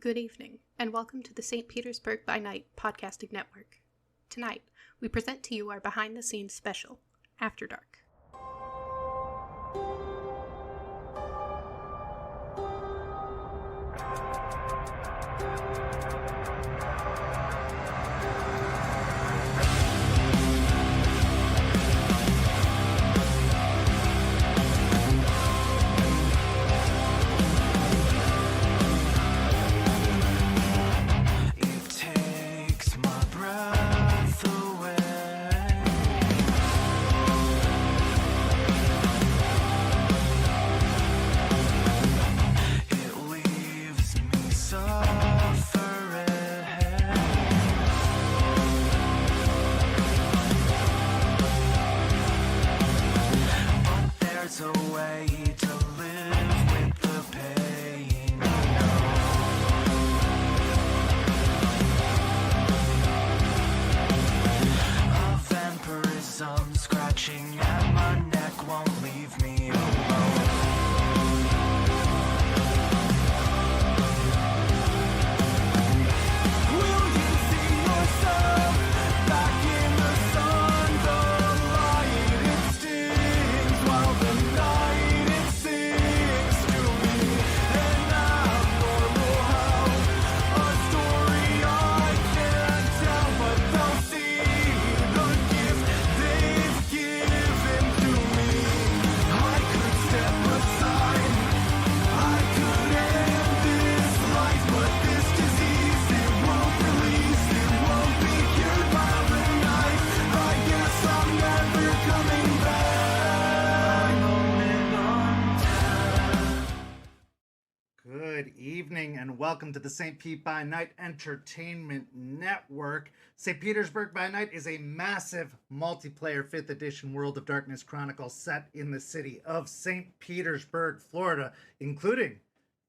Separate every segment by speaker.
Speaker 1: Good evening, and welcome to the St. Petersburg by Night podcasting network. Tonight, we present to you our behind-the-scenes special, After Dark.
Speaker 2: Welcome to the SPbN By Night Entertainment Network. St. Petersburg By Night is a massive multiplayer 5th edition World of Darkness Chronicle set in the city of St. Petersburg, Florida, including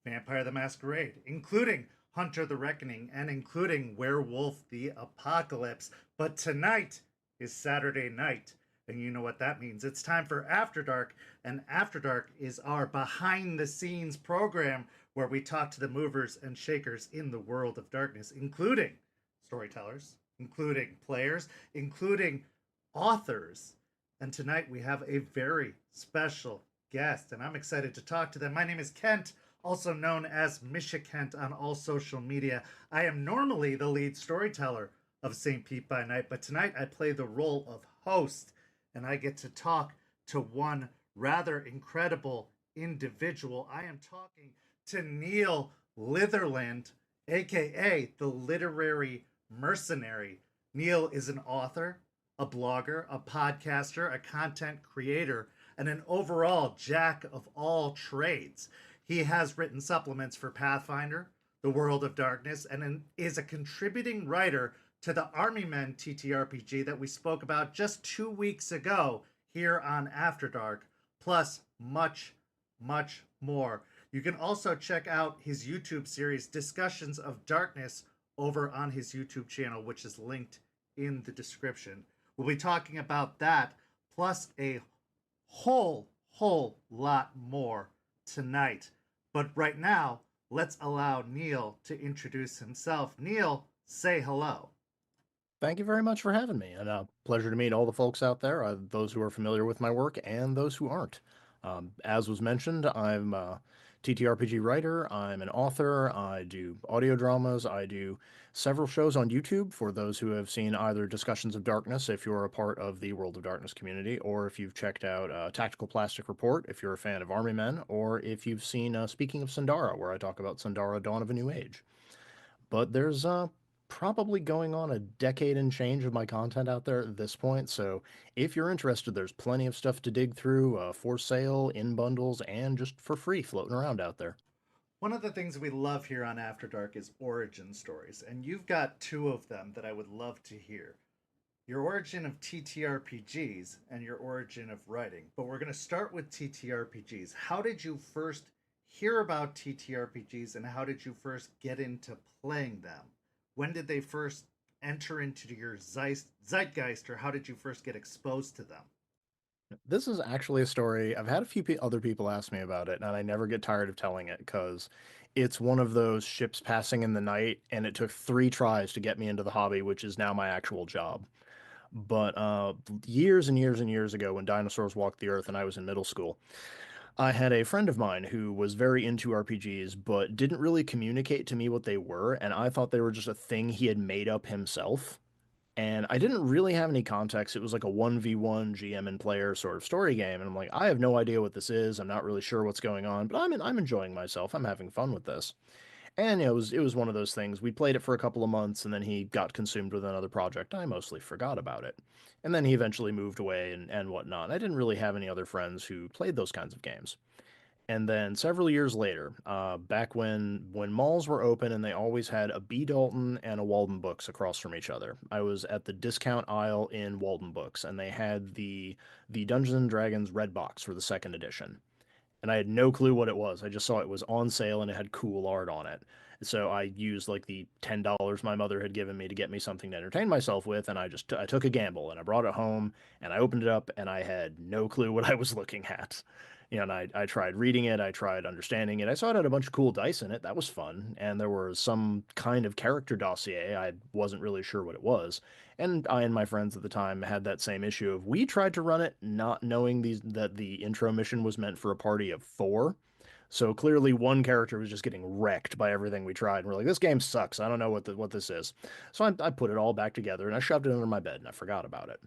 Speaker 2: Vampire the Masquerade, including Hunter the Reckoning, and including Werewolf the Apocalypse. But tonight is Saturday night, and you know what that means. It's time for After Dark, and After Dark is our behind-the-scenes program where we talk to the movers and shakers in the world of darkness, including storytellers, including players, including authors. And tonight we have a very special guest, and I'm excited to talk to them. My name is Kent, also known as Misha Kent on all social media. I am normally the lead storyteller of St. By Night, but tonight I play the role of host, and I get to talk to one rather incredible individual. I am talking to Neal Litherland, aka the Literary Mercenary. Neal is an author, a blogger, a podcaster, a content creator, and an overall jack of all trades. He has written supplements for Pathfinder, the World of Darkness, and is a contributing writer to the Army Men TTRPG that we spoke about just 2 weeks ago here on After Dark, plus much, much more. You can also check out his YouTube series, Discussions of Darkness, over on his YouTube channel, which is linked in the description. We'll be talking about that, plus a whole lot more tonight. But right now, let's allow Neal to introduce himself. Neal, say hello.
Speaker 3: Thank you very much for having me, and pleasure to meet all the folks out there, those who are familiar with my work and those who aren't. As was mentioned, I'm a TTRPG writer, I'm an author, I do audio dramas, I do several shows on YouTube for those who have seen either Discussions of Darkness, if you're a part of the World of Darkness community, or if you've checked out Tactical Plastic Report, if you're a fan of Army Men, or if you've seen Speaking of Sundara, where I talk about Sundara, Dawn of a New Age. But there's probably going on a decade and change of my content out there at this point, so if you're interested, there's plenty of stuff to dig through, for sale, in bundles, and just for free floating around out there.
Speaker 2: One of the things we love here on After Dark is origin stories, and you've got 2 of them that I would love to hear. Your origin of TTRPGs and your origin of writing. But we're going to start with TTRPGs. How did you first hear about TTRPGs, and how did you first get into playing them? When did they first enter into your zeitgeist, or how did you first get exposed to them?
Speaker 3: This is actually a story. I've had a few other people ask me about it, and I never get tired of telling it because it's one of those ships passing in the night, and it took 3 tries to get me into the hobby, which is now my actual job. But years and years and years ago, when dinosaurs walked the earth and I was in middle school, I had a friend of mine who was very into RPGs, but didn't really communicate to me what they were, and I thought they were just a thing he had made up himself. And I didn't really have any context. It was like a 1v1 GM and player sort of story game. And I'm like, I have no idea what this is. I'm not really sure what's going on, but I'm enjoying myself. I'm having fun with this. And it was one of those things. We played it for a couple of months and then he got consumed with another project. I mostly forgot about it. And then he eventually moved away and whatnot. I didn't really have any other friends who played those kinds of games. And then several years later, back when malls were open and they always had a B. Dalton and a Walden Books across from each other, I was at the discount aisle in Walden Books, and they had the Dungeons and Dragons Red Box for the second edition, and I had no clue what it was. I just saw it was on sale and it had cool art on it. So I used like the $10 my mother had given me to get me something to entertain myself with, and I took a gamble and I brought it home and I opened it up and I had no clue what I was looking at. And I tried reading it, I tried understanding it. I saw it had a bunch of cool dice in it. That was fun. And there was some kind of character dossier. I wasn't really sure what it was. And I and my friends at the time had that same issue of we tried to run it not knowing that the intro mission was meant for a party of 4. So clearly one character was just getting wrecked by everything we tried. And we're like, this game sucks. I don't know what this is. So I put it all back together and I shoved it under my bed and I forgot about it.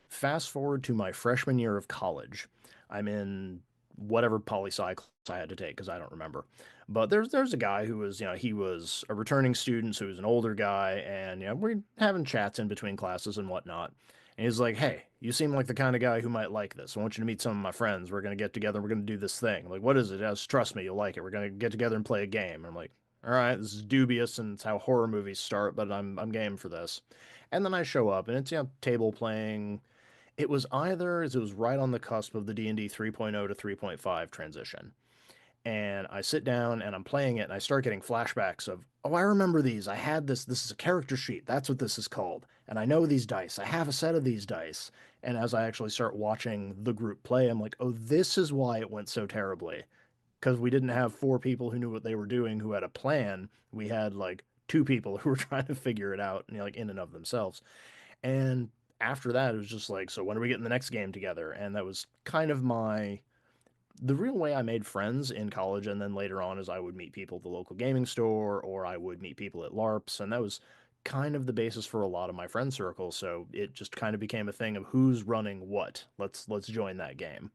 Speaker 3: Fast forward to my freshman year of college. I'm in whatever poli sci class I had to take because I don't remember. But there's a guy who was, he was a returning student, so he was an older guy, and we're having chats in between classes and whatnot. And he's like, "Hey, you seem like the kind of guy who might like this. I want you to meet some of my friends. We're gonna get together. We're gonna do this thing. I'm like, what is it? Just trust me, you'll like it. We're gonna get together and play a game." And I'm like, "All right, this is dubious, and it's how horror movies start, but I'm game for this." And then I show up, and it's table playing. It was right on the cusp of the D&D 3.0 to 3.5 transition. And I sit down and I'm playing it and I start getting flashbacks of, oh, I remember these. I had this. This is a character sheet. That's what this is called. And I know these dice. I have a set of these dice. And as I actually start watching the group play, I'm like, oh, this is why it went so terribly. Because we didn't have 4 people who knew what they were doing, who had a plan. We had like 2 people who were trying to figure it out, like in and of themselves. And after that, it was just like, so when are we getting the next game together? And that was kind of the real way I made friends in college. And then later on, is I would meet people at the local gaming store or I would meet people at LARPs. And that was kind of the basis for a lot of my friend circle. So it just kind of became a thing of who's running what. Let's join that game.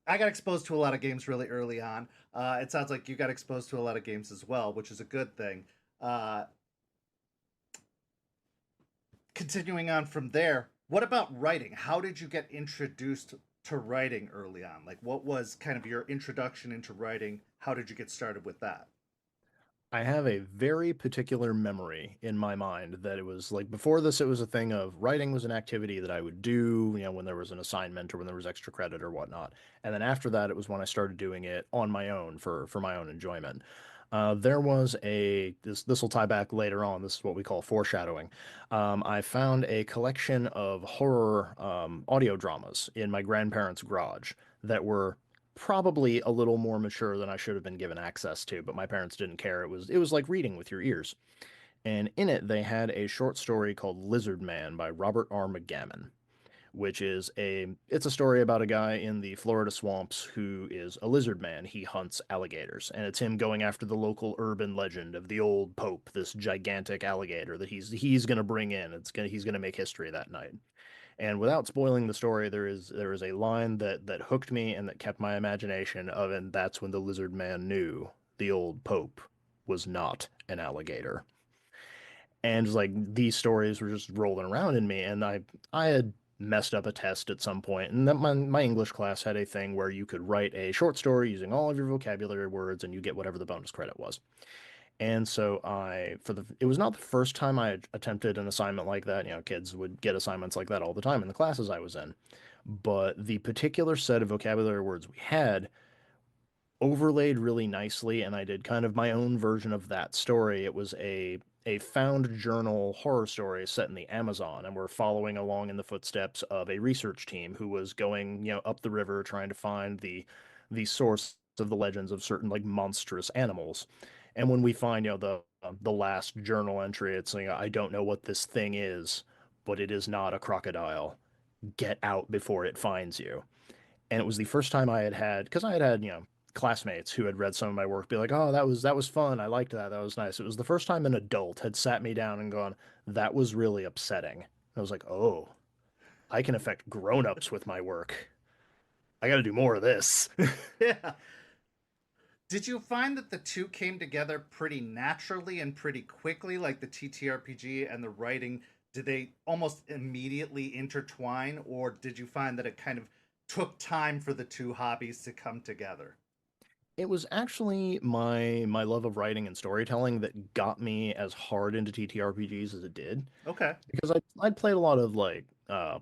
Speaker 2: I got exposed to a lot of games really early on. It sounds like you got exposed to a lot of games as well, which is a good thing. Uh, Continuing on from there, what about writing? How did you get introduced to writing early on? Like, what was kind of your introduction into writing? How did you get started with that?
Speaker 3: I have a very particular memory in my mind that it was like before this, it was a thing of writing was an activity that I would do, when there was an assignment or when there was extra credit or whatnot. And then after that, it was when I started doing it on my own for my own enjoyment. There was this will tie back later on. This is what we call foreshadowing. I found a collection of horror audio dramas in my grandparents' garage that were probably a little more mature than I should have been given access to, but my parents didn't care. It was like reading with your ears. And in it they had a short story called Lizard Man by Robert R. McGammon, which is it's a story about a guy in the Florida swamps who is a lizard man. He hunts alligators, and it's him going after the local urban legend of the old pope, this gigantic alligator that he's going to bring in. He's going to make history that night. And without spoiling the story, there is a line that hooked me and that kept my imagination of, and that's when the lizard man knew the old pope was not an alligator. And like these stories were just rolling around in me, and I had messed up a test at some point, and that my English class had a thing where you could write a short story using all of your vocabulary words, and you get whatever the bonus credit was. And so it was not the first time I had attempted an assignment like that. Kids would get assignments like that all the time in the classes I was in. But the particular set of vocabulary words we had overlaid really nicely, and I did kind of my own version of that story. It was a found journal horror story set in the Amazon, and we're following along in the footsteps of a research team who was going, up the river trying to find the source of the legends of certain like monstrous animals. And when we find, the last journal entry, it's like, I don't know what this thing is, but it is not a crocodile. Get out before it finds you. And it was the first time I had because I had classmates who had read some of my work be like, oh, that was fun, I liked that, that was nice. It was the first time an adult had sat me down and gone, that was really upsetting. I was like, oh, I can affect grown-ups with my work. I got to do more of this.
Speaker 2: Yeah. Did you find that the two came together pretty naturally and pretty quickly, like the TTRPG and the writing? Did they almost immediately intertwine, or did you find that it kind of took time for the two hobbies to come together?
Speaker 3: It was actually my love of writing and storytelling that got me as hard into TTRPGs as it did.
Speaker 2: Okay.
Speaker 3: Because I'd played a lot of like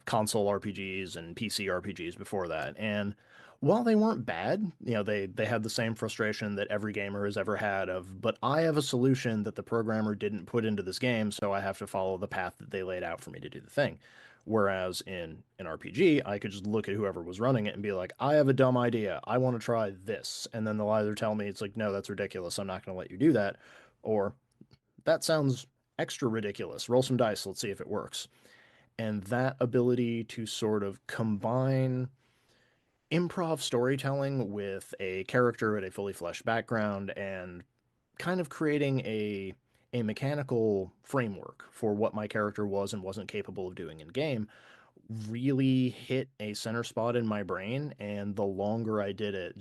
Speaker 3: console RPGs and PC RPGs before that, and while they weren't bad, they had the same frustration that every gamer has ever had of, but I have a solution that the programmer didn't put into this game, so I have to follow the path that they laid out for me to do the thing. Whereas in an RPG, I could just look at whoever was running it and be like, I have a dumb idea. I want to try this. And then they'll either tell me it's like, no, that's ridiculous. I'm not going to let you do that. Or that sounds extra ridiculous. Roll some dice. Let's see if it works. And that ability to sort of combine improv storytelling with a character at a fully fleshed background and kind of creating a mechanical framework for what my character was and wasn't capable of doing in game really hit a center spot in my brain. And the longer I did it,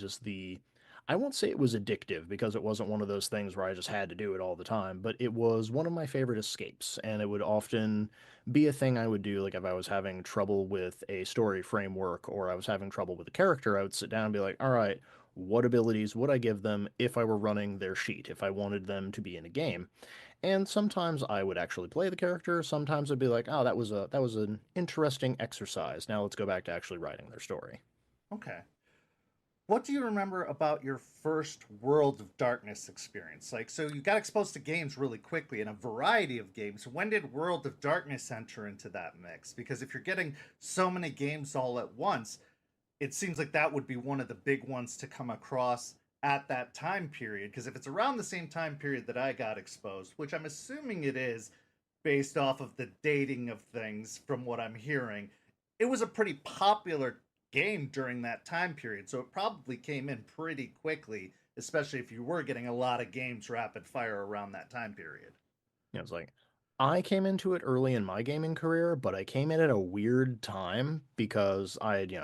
Speaker 3: I won't say it was addictive because it wasn't one of those things where I just had to do it all the time, but it was one of my favorite escapes. And it would often be a thing I would do. Like if I was having trouble with a story framework or I was having trouble with a character, I would sit down and be like, all right, what abilities would I give them if I were running their sheet, if I wanted them to be in a game? And sometimes I would actually play the character. Sometimes I'd be like, "Oh, that was an interesting exercise. Now let's go back to actually writing their story."
Speaker 2: Okay. What do you remember about your first World of Darkness experience? Like, so you got exposed to games really quickly and a variety of games. When did World of Darkness enter into that mix? Because if you're getting so many games all at once, it seems like that would be one of the big ones to come across at that time period. Because if it's around the same time period that I got exposed, which I'm assuming it is based off of the dating of things from what I'm hearing, it was a pretty popular game during that time period. So it probably came in pretty quickly, especially if you were getting a lot of games rapid fire around that time period.
Speaker 3: It's like I came into it early in my gaming career, but I came in at a weird time because I had,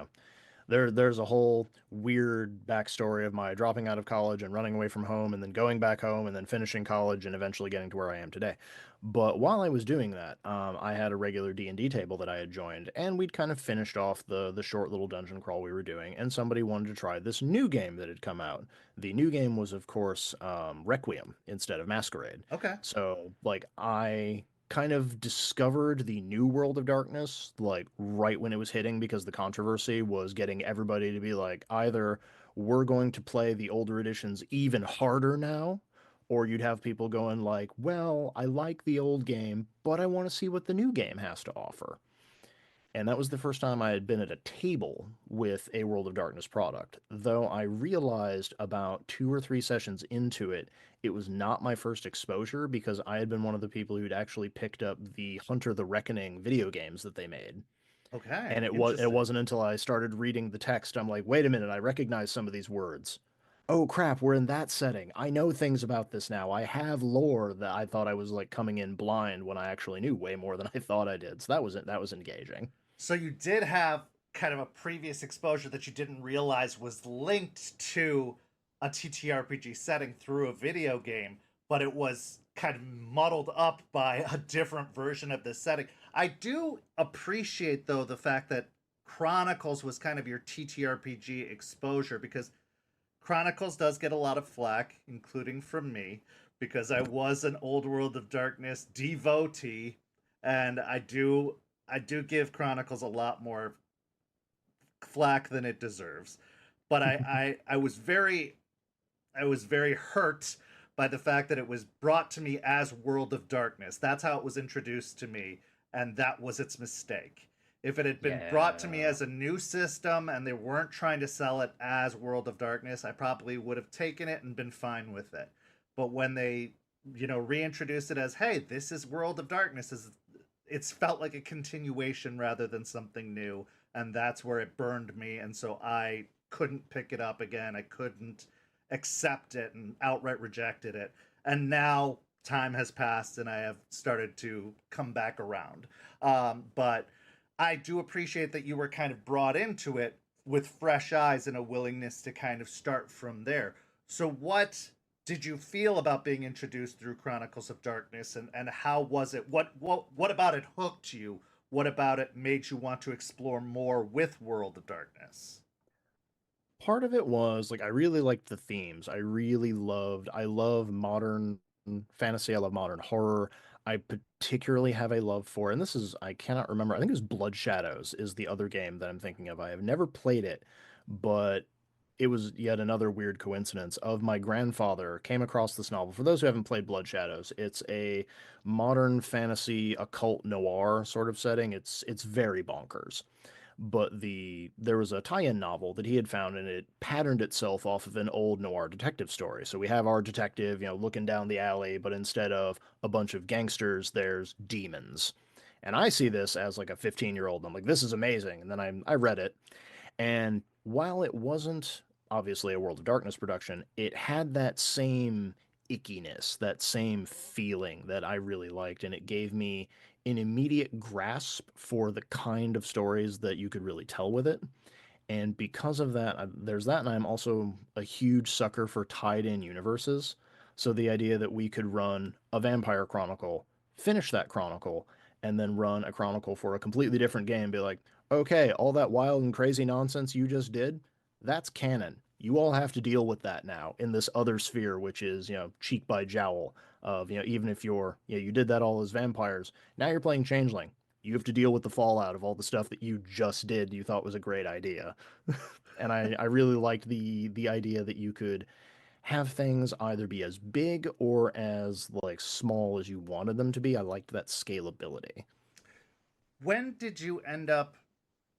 Speaker 3: there's a whole weird backstory of my dropping out of college and running away from home and then going back home and then finishing college and eventually getting to where I am today. But while I was doing that, I had a regular D&D table that I had joined, and we'd kind of finished off the short little dungeon crawl we were doing, and somebody wanted to try this new game that had come out. The new game was, of course, Requiem instead of Masquerade.
Speaker 2: Okay.
Speaker 3: So, like, I kind of discovered the new World of Darkness like right when it was hitting because the controversy was getting everybody to be like, either we're going to play the older editions even harder now, or you'd have people going like, well, I like the old game, but I want to see what the new game has to offer. And that was the first time I had been at a table with a World of Darkness product, though I realized about 2 or 3 sessions into it, it was not my first exposure because I had been one of the people who'd actually picked up the Hunter the Reckoning video games that they made.
Speaker 2: Okay.
Speaker 3: And it
Speaker 2: Interesting.
Speaker 3: wasn't until I started reading the text, I'm like, wait a minute, I recognize some of these words. Oh crap, we're in that setting. I know things about this now. I have lore that I thought I was like coming in blind when I actually knew way more than I thought I did. So that was engaging.
Speaker 2: So you did have kind of a previous exposure that you didn't realize was linked to a TTRPG setting through a video game, but it was kind of muddled up by a different version of the setting. I do appreciate, though, the fact that Chronicles was kind of your TTRPG exposure because Chronicles does get a lot of flack, including from me, because I was an Old World of Darkness devotee, and I do give Chronicles a lot more flack than it deserves. But I was very hurt by the fact that it was brought to me as World of Darkness. That's how it was introduced to me, and that was its mistake. If it had been brought to me
Speaker 3: Yeah.
Speaker 2: as a new system and they weren't trying to sell it as World of Darkness, I probably would have taken it and been fine with it. But when they, reintroduced it as, hey, this is World of Darkness, it's felt like a continuation rather than something new, and that's where it burned me, and so I couldn't pick it up again. I couldn't accept it and outright rejected it. And now time has passed and I have started to come back around. But I do appreciate that you were kind of brought into it with fresh eyes and a willingness to kind of start from there. So, what did you feel about being introduced through Chronicles of Darkness, and how was it? What about it hooked you? What about it made you want to explore more with World of Darkness?
Speaker 3: Part of it was like I really liked the themes. I love modern fantasy, I love modern horror. I particularly have a love for, and this is I cannot remember. I think it was Blood Shadows is the other game that I'm thinking of. I have never played it, but it was yet another weird coincidence of my grandfather came across this novel. For those who haven't played Blood Shadows, it's a modern fantasy occult noir sort of setting. It's very bonkers, but there was a tie-in novel that he had found, and it patterned itself off of an old noir detective story. So we have our detective, looking down the alley, but instead of a bunch of gangsters, there's demons. And I see this as like a 15-year-old. I'm like, this is amazing. And then I read it, and while it wasn't obviously a World of Darkness production, it had that same ickiness, that same feeling that I really liked, and it gave me an immediate grasp for the kind of stories that you could really tell with it. And because of that, there's that, and I'm also a huge sucker for tied-in universes. So the idea that we could run a Vampire Chronicle, finish that chronicle, and then run a chronicle for a completely different game, be like, okay, all that wild and crazy nonsense you just did, that's canon. You all have to deal with that now in this other sphere, which is, cheek by jowl of, even if you did that all as vampires, now you're playing Changeling. You have to deal with the fallout of all the stuff that you just did you thought was a great idea. And I really liked the idea that you could have things either be as big or as like small as you wanted them to be. I liked that scalability.
Speaker 2: When did you end up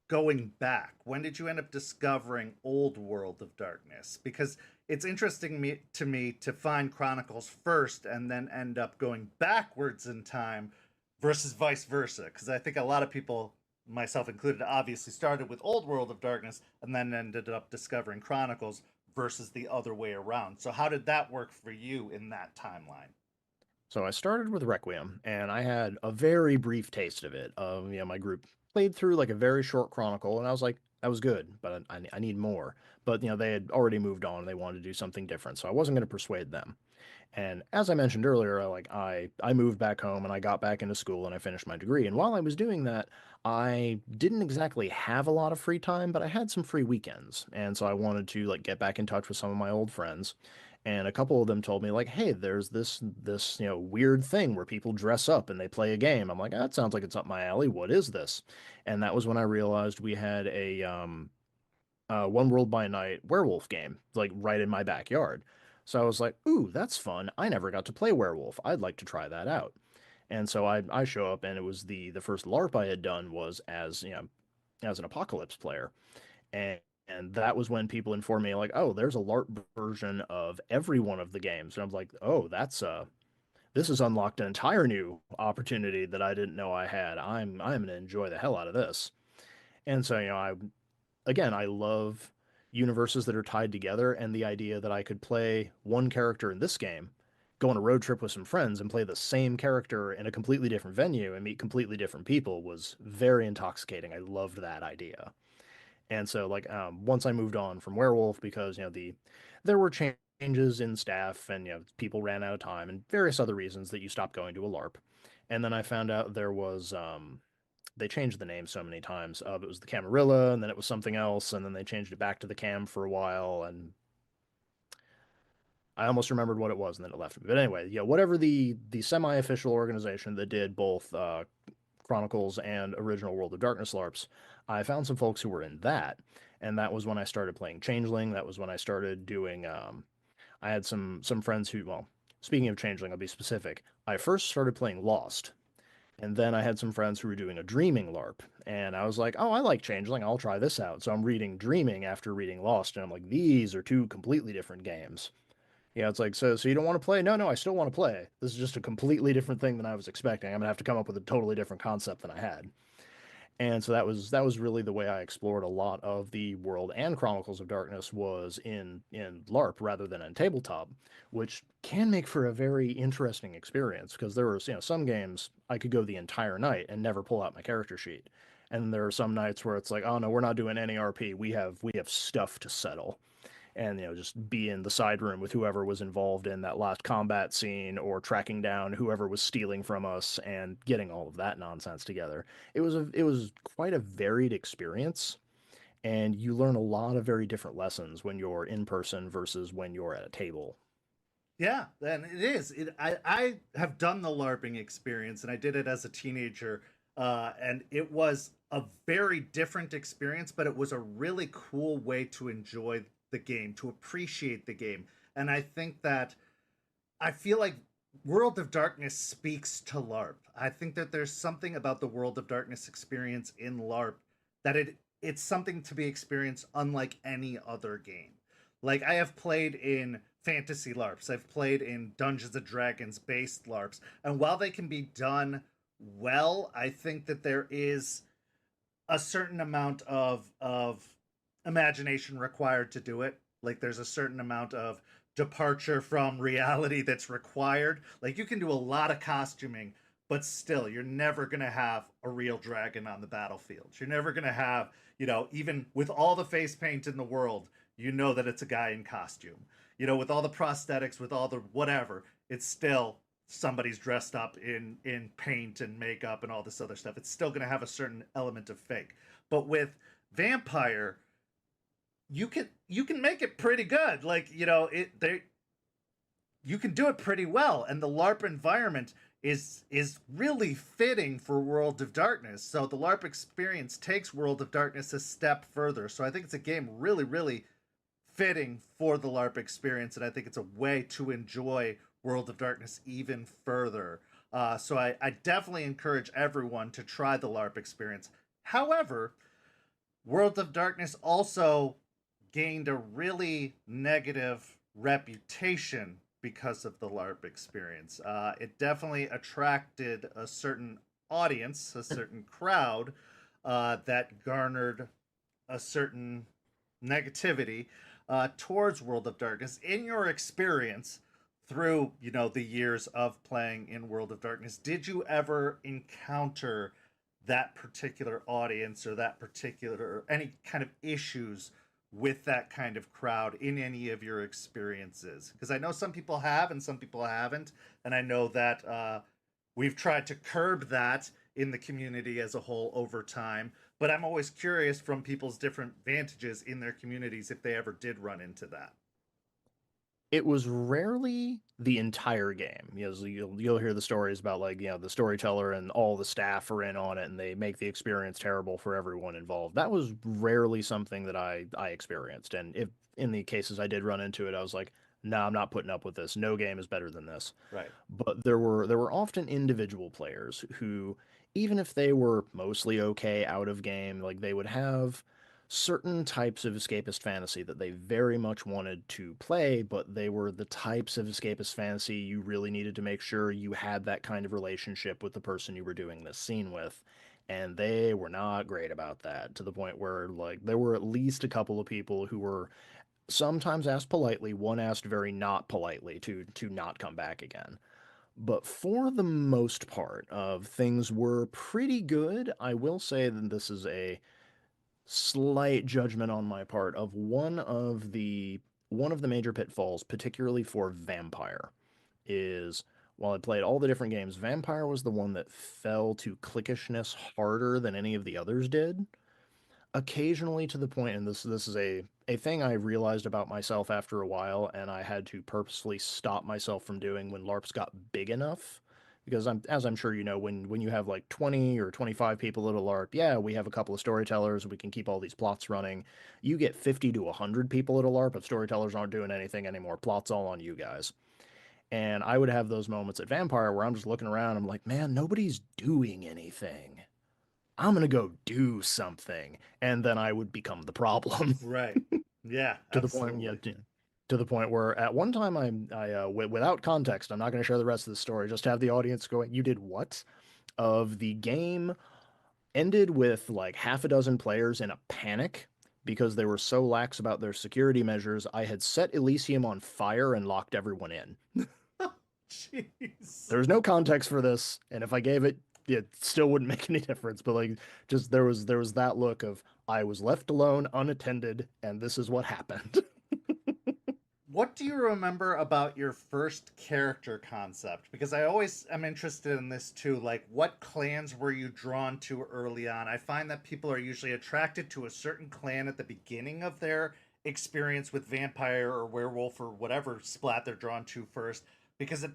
Speaker 2: going back? When did you end up discovering Old World of Darkness? Because it's interesting to me to find Chronicles first and then end up going backwards in time versus vice versa. Because I think a lot of people, myself included, obviously started with Old World of Darkness and then ended up discovering Chronicles versus the other way around. So, how did that work for you in that timeline?
Speaker 3: So I started with Requiem, and I had a very brief taste of it. My group played through like a very short chronicle, and I was like, that was good, but I need more. But they had already moved on, and they wanted to do something different, so I wasn't going to persuade them. And as I mentioned earlier, I moved back home and I got back into school and I finished my degree. And while I was doing that, I didn't exactly have a lot of free time, but I had some free weekends. And so I wanted to like get back in touch with some of my old friends. And a couple of them told me like, "Hey, there's this weird thing where people dress up and they play a game." I'm like, "That sounds like it's up my alley. What is this?" And that was when I realized we had a One World by Night werewolf game, like right in my backyard. So I was like, ooh, that's fun. I never got to play werewolf. I'd like to try that out. And so I show up, and it was the first LARP I had done was as as an apocalypse player, and that was when people informed me like, oh, there's a LARP version of every one of the games, and I'm like, oh, this has unlocked an entire new opportunity that I didn't know I had. I'm gonna enjoy the hell out of this. And so I love universes that are tied together, and the idea that I could play one character in this game, go on a road trip with some friends, and play the same character in a completely different venue and meet completely different people was very intoxicating. I loved that idea. And so, once I moved on from Werewolf, because there were changes in staff, and people ran out of time, and various other reasons that you stopped going to a LARP. And then I found out there was they changed the name so many times. It was the Camarilla, and then it was something else, and then they changed it back to the Cam for a while, and I almost remembered what it was, and then it left me. But anyway, whatever the semi-official organization that did both Chronicles and original World of Darkness LARPs, I found some folks who were in that, and that was when I started playing Changeling. That was when I started doing. I had some friends who, well, speaking of Changeling, I'll be specific. I first started playing Lost, And then I had some friends who were doing a Dreaming LARP, and I was like, oh, I like Changeling, I'll try this out. So I'm reading Dreaming after reading Lost, and I'm like, these are two completely different games. Yeah, it's like, so you don't want to play? No, I still want to play. This is just a completely different thing than I was expecting. I'm gonna have to come up with a totally different concept than I had. And so that was really the way I explored a lot of the world and Chronicles of Darkness was in LARP rather than in tabletop, which can make for a very interesting experience because there was, some games I could go the entire night and never pull out my character sheet. And there are some nights where it's like, oh no, we're not doing any RP. We have stuff to settle and just be in the side room with whoever was involved in that last combat scene or tracking down whoever was stealing from us and getting all of that nonsense together. It was quite a varied experience, and you learn a lot of very different lessons when you're in person versus when you're at a table.
Speaker 2: Yeah, and it is. I have done the LARPing experience, and I did it as a teenager, and it was a very different experience, but it was a really cool way to enjoy the game, to appreciate the game. And I think that I feel like World of Darkness speaks to LARP. I think that there's something about the World of Darkness experience in LARP that it's something to be experienced unlike any other game. Like I have played in fantasy LARPs, I've played in Dungeons and Dragons based LARPs, and while they can be done well, I think that there is a certain amount of imagination required to do it. Like there's a certain amount of departure from reality that's required. Like you can do a lot of costuming, but still you're never going to have a real dragon on the battlefield. You're never going to have, even with all the face paint in the world, that it's a guy in costume. With all the prosthetics, with all the whatever, it's still somebody's dressed up in paint and makeup and all this other stuff. It's still going to have a certain element of fake. But with vampire, you can make it pretty good. Like you can do it pretty well, and the LARP environment is really fitting for World of Darkness. So the LARP experience takes World of Darkness a step further. So I think it's a game really, really fitting for the LARP experience, and I think it's a way to enjoy World of Darkness even further. So I definitely encourage everyone to try the LARP experience. However, World of Darkness also gained a really negative reputation because of the LARP experience. It definitely attracted a certain audience, a certain crowd that garnered a certain negativity towards World of Darkness. In your experience through, the years of playing in World of Darkness, did you ever encounter that particular audience or that particular any kind of issues with that kind of crowd in any of your experiences? Because I know some people have and some people haven't, and I know that we've tried to curb that in the community as a whole over time, but I'm always curious from people's different vantages in their communities if they ever did run into that.
Speaker 3: It was rarely the entire game. So you'll hear the stories about like, the storyteller and all the staff are in on it and they make the experience terrible for everyone involved. That was rarely something that I experienced. And if in the cases I did run into it, I was like, no, I'm not putting up with this. No game is better than this.
Speaker 2: Right.
Speaker 3: But there were often individual players who, even if they were mostly okay out of game, like they would have certain types of escapist fantasy that they very much wanted to play, but they were the types of escapist fantasy you really needed to make sure you had that kind of relationship with the person you were doing this scene with. And they were not great about that to the point where, like, there were at least a couple of people who were sometimes asked politely, one asked very not politely to not come back again. But for the most part of things were pretty good. I will say that this is a slight judgment on my part of one of the major pitfalls, particularly for Vampire, is while I played all the different games, Vampire was the one that fell to cliquishness harder than any of the others did. Occasionally to the point, and this is a thing I realized about myself after a while, and I had to purposefully stop myself from doing when LARPs got big enough. Because as I'm sure you know, when you have like 20 or 25 people at a LARP, yeah, we have a couple of storytellers, we can keep all these plots running. You get 50 to 100 people at a LARP, if storytellers aren't doing anything anymore, plots all on you guys. And I would have those moments at Vampire where I'm just looking around. I'm like, man, nobody's doing anything. I'm going to go do something. And then I would become the problem.
Speaker 2: Right. Yeah,
Speaker 3: To the point,
Speaker 2: absolutely.
Speaker 3: to the point where at one time without context, I'm not going to share the rest of the story, just have the audience going, you did what? Of the game ended with like half a dozen players in a panic because they were so lax about their security measures. I had set Elysium on fire and locked everyone in.
Speaker 2: Jeez.
Speaker 3: There's no context for this, and if I gave it, it still wouldn't make any difference. But like, just there was that look of I was left alone, unattended, and this is what happened.
Speaker 2: What do you remember about your first character concept? Because I always am interested in this too. Like, what clans were you drawn to early on? I find that people are usually attracted to a certain clan at the beginning of their experience with vampire or werewolf or whatever splat they're drawn to first, because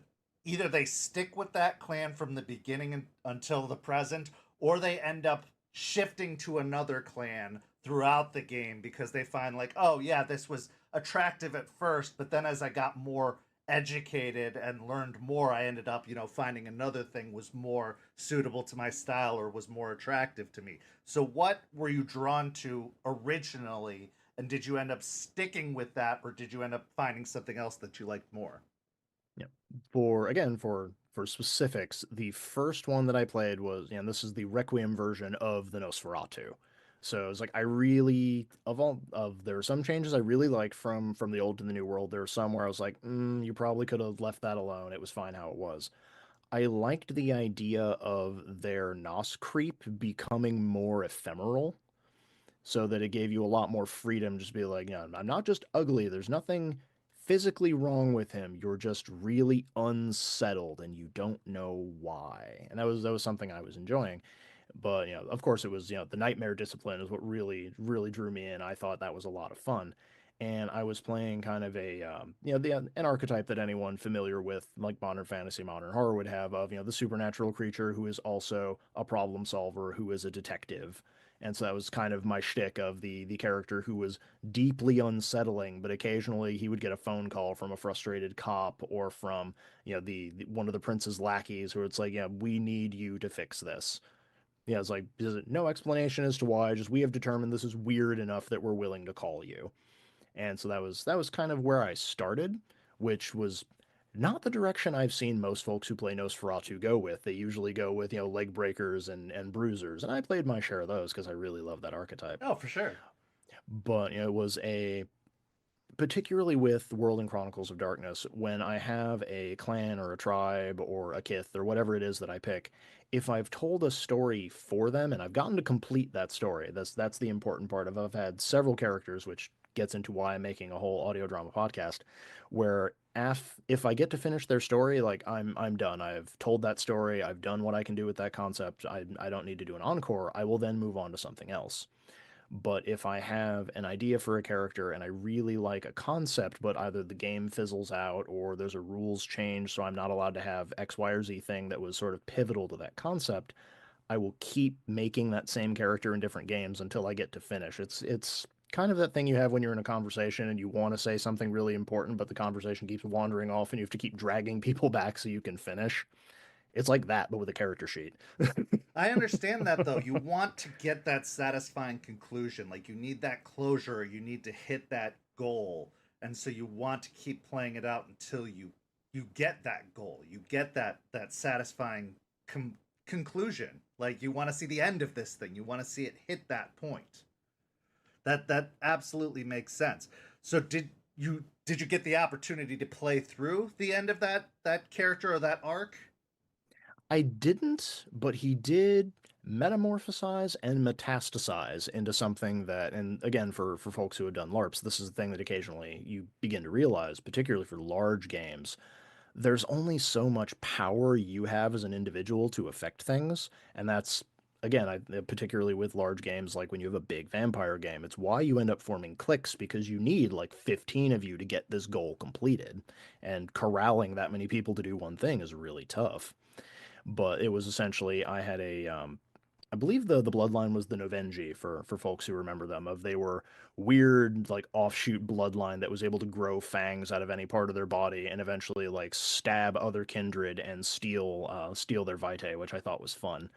Speaker 2: either they stick with that clan from the beginning until the present, or they end up shifting to another clan throughout the game because they find like, oh yeah, this was attractive at first, but then as I got more educated and learned more, I ended up, finding another thing was more suitable to my style or was more attractive to me. So what were you drawn to originally, and did you end up sticking with that, or did you end up finding something else that you liked more?
Speaker 3: Yeah. For specifics, the first one that I played was, and this is the Requiem version of the Nosferatu. So it's like I really of all of there are some changes I really liked from the old to the new world. There are some where I was like, you probably could have left that alone. It was fine how it was. I liked the idea of their Nos creep becoming more ephemeral so that it gave you a lot more freedom. Just be like, yeah, I'm not just ugly. There's nothing physically wrong with him. You're just really unsettled and you don't know why. And that was something I was enjoying. But of course, it was the nightmare discipline is what really drew me in. I thought that was a lot of fun, and I was playing kind of a an archetype that anyone familiar with like modern fantasy, modern horror would have of the supernatural creature who is also a problem solver, who is a detective. And so that was kind of my shtick of the character who was deeply unsettling, but occasionally he would get a phone call from a frustrated cop or from the one of the prince's lackeys, where it's like, yeah, we need you to fix this. Yeah, it's like there's no explanation as to why. Just we have determined this is weird enough that we're willing to call you. And so that was kind of where I started, which was not the direction I've seen most folks who play Nosferatu go with. They usually go with leg breakers and bruisers, and I played my share of those because I really love that archetype.
Speaker 2: Oh, for sure.
Speaker 3: But it was a particularly with World and Chronicles of Darkness, when I have a clan or a tribe or a kith or whatever it is that I pick, if I've told a story for them and I've gotten to complete that story, that's the important part of. I've had several characters, which gets into why I'm making a whole audio drama podcast, where if I get to finish their story, like I'm done. I've told that story. I've done what I can do with that concept. I don't need to do an encore. I will then move on to something else. But if I have an idea for a character and I really like a concept, but either the game fizzles out or there's a rules change, so I'm not allowed to have X, Y, or Z thing that was sort of pivotal to that concept, I will keep making that same character in different games until I get to finish. It's kind of that thing you have when you're in a conversation and you want to say something really important, but the conversation keeps wandering off and you have to keep dragging people back so you can finish. It's like that, but with a character sheet.
Speaker 2: I understand that though. You want to get that satisfying conclusion. Like you need that closure, you need to hit that goal. And so you want to keep playing it out until you get that goal. You get that satisfying conclusion. Like you want to see the end of this thing. You want to see it hit that point. That absolutely makes sense. So did you get the opportunity to play through the end of that character or that arc?
Speaker 3: I didn't, but he did metamorphosize and metastasize into something that, and again, for folks who have done LARPs, this is the thing that occasionally you begin to realize, particularly for large games. There's only so much power you have as an individual to affect things, and that's again, particularly with large games like when you have a big vampire game, it's why you end up forming cliques because you need like 15 of you to get this goal completed, and corralling that many people to do one thing is really tough. But it was essentially I had I believe the bloodline was the Novenji for folks who remember them. Of they were weird like offshoot bloodline that was able to grow fangs out of any part of their body and eventually like stab other kindred and steal their vitae, which I thought was fun.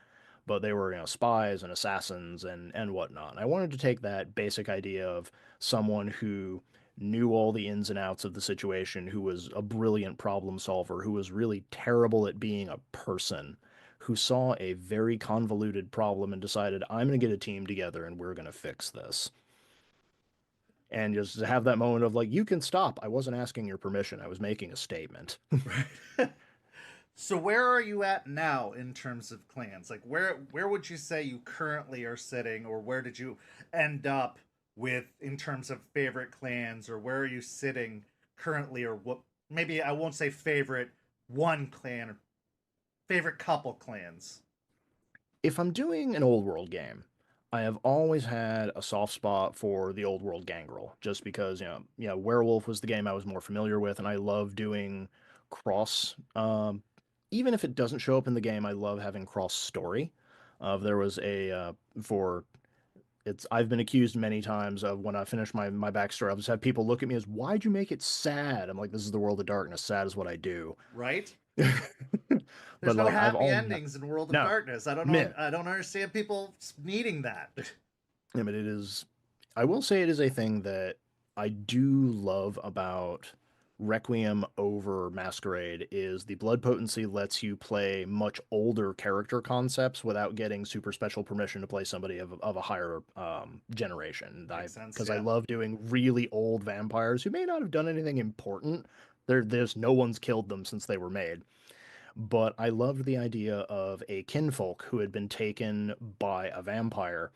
Speaker 3: But they were, spies and assassins and whatnot. And I wanted to take that basic idea of someone who knew all the ins and outs of the situation, who was a brilliant problem solver, who was really terrible at being a person, who saw a very convoluted problem and decided, I'm going to get a team together and we're going to fix this. And just have that moment of like, you can stop. I wasn't asking your permission. I was making a statement.
Speaker 2: Right. So where are you at now in terms of clans? Like where would you say you currently are sitting, or where did you end up with in terms of favorite clans, or where are you sitting currently, or what, maybe I won't say favorite one clan, favorite couple clans.
Speaker 3: If I'm doing an old world game, I have always had a soft spot for the old world gangrel, just because Werewolf was the game I was more familiar with, and I love doing cross. Even if it doesn't show up in the game, I love having cross story. There was a for it's I've been accused many times of when I finish my backstory, I'll just have people look at me as, why'd you make it sad? I'm like, this is the world of darkness. Sad is what I do.
Speaker 2: Right? There's
Speaker 3: But
Speaker 2: no
Speaker 3: like
Speaker 2: happy endings in World of
Speaker 3: no,
Speaker 2: Darkness. I don't know.
Speaker 3: man,
Speaker 2: I don't understand people needing that.
Speaker 3: I mean, it is. I will say it is a thing that I do love about Requiem over Masquerade is the blood potency lets you play much older character concepts without getting super special permission to play somebody of a higher generation.
Speaker 2: Makes sense.
Speaker 3: Because I
Speaker 2: Yeah.
Speaker 3: love doing really old vampires who may not have done anything important. There's no one's killed them since they were made. But I loved the idea of a kinfolk who had been taken by a vampire,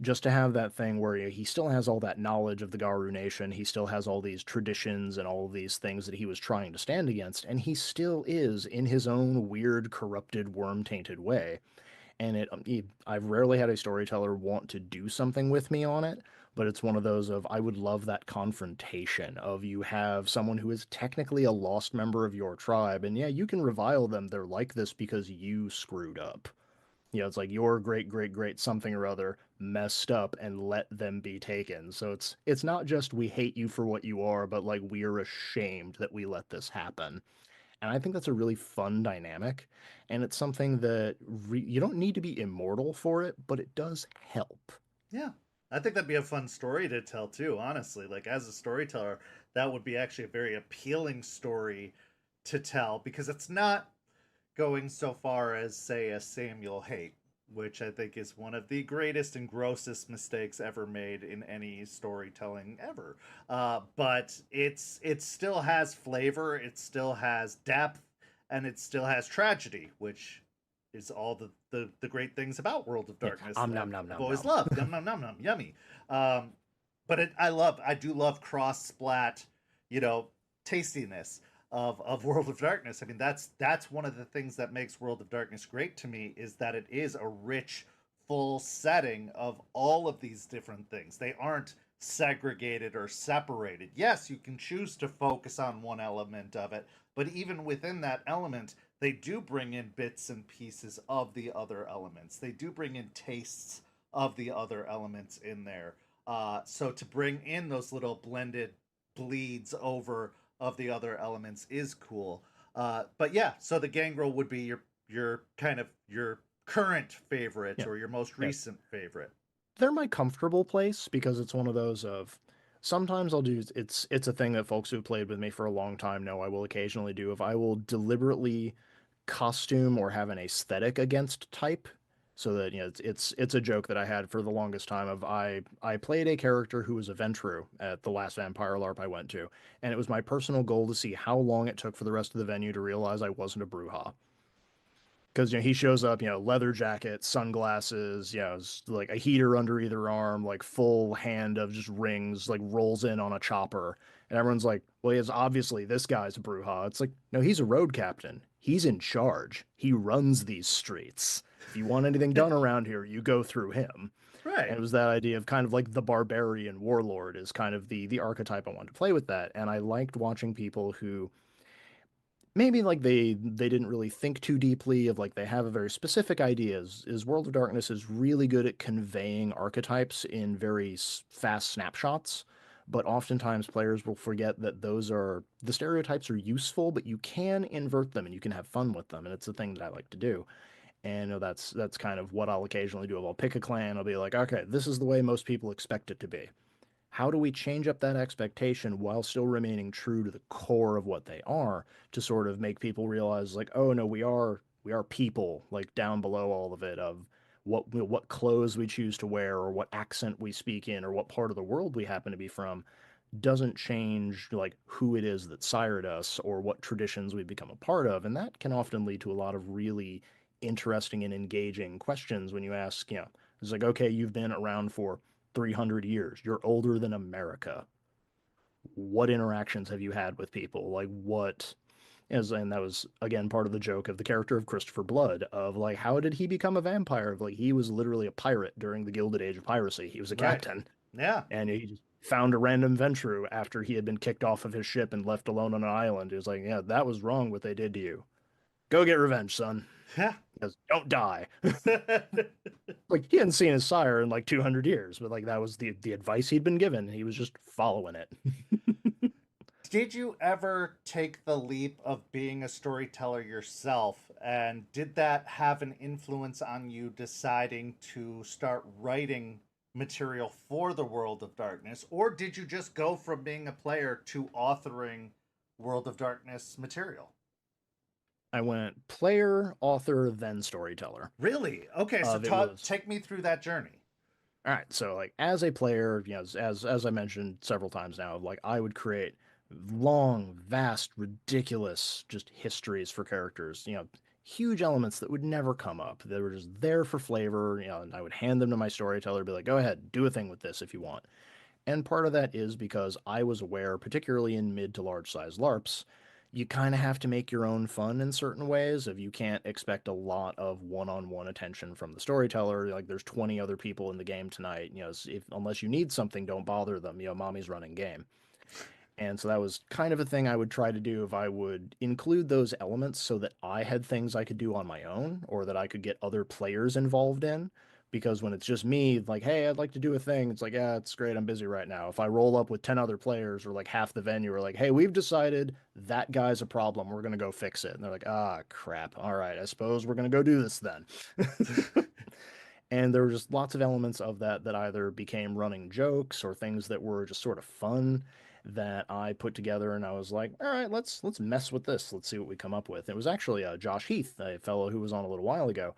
Speaker 3: just to have that thing where he still has all that knowledge of the Garu nation, he still has all these traditions and all of these things that he was trying to stand against, and he still is in his own weird, corrupted, worm-tainted way. And I've rarely had a storyteller want to do something with me on it, but it's one of those of I would love that confrontation of you have someone who is technically a lost member of your tribe, and yeah, you can revile them. They're like this because you screwed up. It's like your great great great something or other messed up and let them be taken. So it's not just we hate you for what you are, but like we're ashamed that we let this happen. And I think that's a really fun dynamic, and it's something that you don't need to be immortal for it, but it does help.
Speaker 2: Yeah. I think that'd be a fun story to tell too, honestly. Like as a storyteller, that would be actually a very appealing story to tell because it's not going so far as say a Samuel Haight, which I think is one of the greatest and grossest mistakes ever made in any storytelling ever. But it still has flavor, it still has depth, and it still has tragedy, which is all the great things about World of
Speaker 3: Yeah,
Speaker 2: Darkness
Speaker 3: om
Speaker 2: that
Speaker 3: nom nom
Speaker 2: I've
Speaker 3: nom
Speaker 2: always
Speaker 3: nom.
Speaker 2: loved. Yum nom nom nom, yummy. But I do love cross splat, you know, tastiness of World of Darkness. I mean, that's one of the things that makes World of Darkness great to me is that it is a rich, full setting of all of these different things. They aren't segregated or separated. Yes, you can choose to focus on one element of it, but even within that element, they do bring in bits and pieces of the other elements. They do bring in tastes of the other elements in there. So to bring in those little blended bleeds over of the other elements is cool. But yeah, so the Gangrel would be your kind of your current favorite
Speaker 3: Yeah,
Speaker 2: or your most
Speaker 3: yeah.
Speaker 2: recent favorite.
Speaker 3: They're my comfortable place because it's one of those of sometimes I'll do it's a thing that folks who've played with me for a long time know I will occasionally do if I will deliberately costume or have an aesthetic against type so that it's a joke that I had for the longest time of I played a character who was a Ventru at the last Vampire LARP I went to, and it was my personal goal to see how long it took for the rest of the venue to realize I wasn't a Brujah. Because he shows up, leather jacket, sunglasses, like a heater under either arm, like full hand of just rings, like rolls in on a chopper, and everyone's like, "Well, he is obviously this guy's a Brujah." It's like, no, he's a road captain. He's in charge. He runs these streets. If you want anything done around here, you go through him. And
Speaker 2: Right.
Speaker 3: it was that idea of kind of like the barbarian warlord is kind of the archetype I wanted to play with that, and I liked watching people who maybe like they didn't really think too deeply of like they have a very specific ideas is World of Darkness is really good at conveying archetypes in very fast snapshots, but oftentimes players will forget that those are the stereotypes are useful, but you can invert them and you can have fun with them, and it's a thing that I like to do. And that's kind of what I'll occasionally do. I'll pick a clan, I'll be like, okay, this is the way most people expect it to be. How do we change up that expectation while still remaining true to the core of what they are to sort of make people realize like, oh no, we are people like down below all of it of what clothes we choose to wear or what accent we speak in or what part of the world we happen to be from doesn't change like who it is that sired us or what traditions we become a part of, and that can often lead to a lot of really interesting and engaging questions when you ask, it's like, okay, you've been around for 300 years. You're older than America. What interactions have you had with people? Like what is, and that was again part of the joke of the character of Christopher Blood of like how did he become a vampire? Of like he was literally a pirate during the Gilded Age of piracy. He was a
Speaker 2: Right.
Speaker 3: captain
Speaker 2: Yeah.
Speaker 3: and he just found a random venture after he had been kicked off of his ship and left alone on an island. He was like, yeah, that was wrong what they did to you. Go get revenge, son.
Speaker 2: Yeah.
Speaker 3: Because don't die. Like he hadn't seen his sire in like 200 years, but like that was the advice he'd been given. He was just following it.
Speaker 2: Did you ever take the leap of being a storyteller yourself? And did that have an influence on you deciding to start writing material for the World of Darkness? Or did you just go from being a player to authoring World of Darkness material?
Speaker 3: I went player, author, then storyteller.
Speaker 2: Really? Okay, so
Speaker 3: It was
Speaker 2: take me through that journey.
Speaker 3: all right. So like as a player, as I mentioned several times now, like I would create long, vast, ridiculous just histories for characters. Huge elements that would never come up. They were just there for flavor. And I would hand them to my storyteller, be like, go ahead, do a thing with this if you want. And part of that is because I was aware, particularly in mid to large size LARPs, you kind of have to make your own fun in certain ways. If you can't expect a lot of one-on-one attention from the storyteller, like there's 20 other people in the game tonight, if unless you need something, don't bother them. Mommy's running game. And so that was kind of a thing I would try to do if I would include those elements so that I had things I could do on my own or that I could get other players involved in. Because when it's just me, like, hey, I'd like to do a thing, it's like, yeah, it's great, I'm busy right now. If I roll up with 10 other players or like half the venue are like, hey, we've decided that guy's a problem, we're going to go fix it. And they're like, ah, crap. All right, I suppose we're going to go do this then. And there were just lots of elements of that that either became running jokes or things that were just sort of fun that I put together, and I was like, all right, let's mess with this. Let's see what we come up with. It was actually Josh Heath, a fellow who was on a little while ago.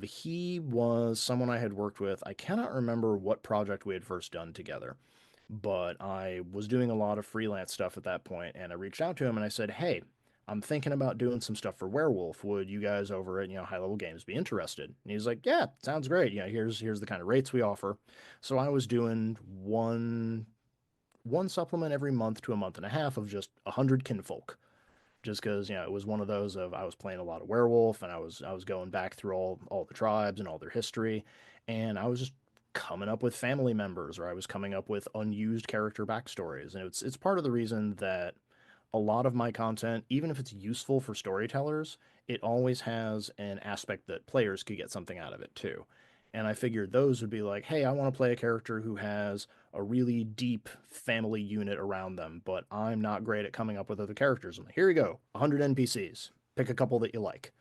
Speaker 3: He was someone I had worked with. I cannot remember what project we had first done together, but I was doing a lot of freelance stuff at that point, and I reached out to him and I said, hey, I'm thinking about doing some stuff for Werewolf. Would you guys over at, High Level Games be interested? And he's like, yeah, sounds great. Here's the kind of rates we offer. So I was doing one supplement every month to a month and a half of just 100 kinfolk. Just because, it was one of those of I was playing a lot of Werewolf and I was going back through all the tribes and all their history, and I was just coming up with family members or I was coming up with unused character backstories. And it's part of the reason that a lot of my content, even if it's useful for storytellers, it always has an aspect that players could get something out of it too. And I figured those would be like, hey, I want to play a character who has a really deep family unit around them, but I'm not great at coming up with other characters. I'm like, here you go, 100 NPCs. Pick a couple that you like.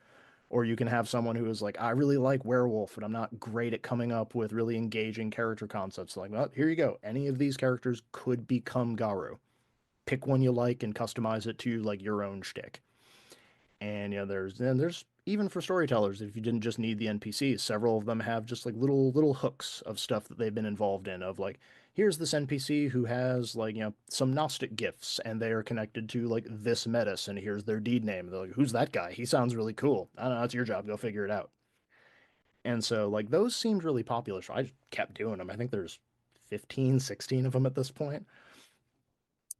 Speaker 3: Or you can have someone who is like, I really like Werewolf, but I'm not great at coming up with really engaging character concepts. Like, well, here you go. Any of these characters could become Garu. Pick one you like and customize it to like your own shtick. And there's even for storytellers, if you didn't just need the NPCs, several of them have just like little hooks of stuff that they've been involved in of like, here's this NPC who has like, some Gnostic gifts and they are connected to like this metis, and here's their deed name. They're like, who's that guy? He sounds really cool. I don't know, it's your job, go figure it out. And so like those seemed really popular, so I just kept doing them. I think there's 15, 16 of them at this point.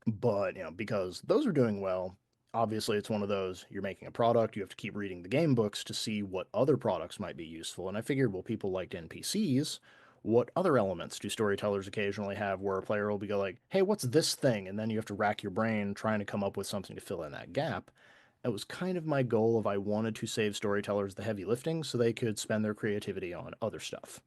Speaker 3: But, because those are doing well, obviously it's one of those, you're making a product, you have to keep reading the game books to see what other products might be useful. And I figured, well, people liked NPCs. What other elements do storytellers occasionally have where a player will be go like, hey, what's this thing? And then you have to rack your brain trying to come up with something to fill in that gap. That was kind of my goal of I wanted to save storytellers the heavy lifting so they could spend their creativity on other stuff.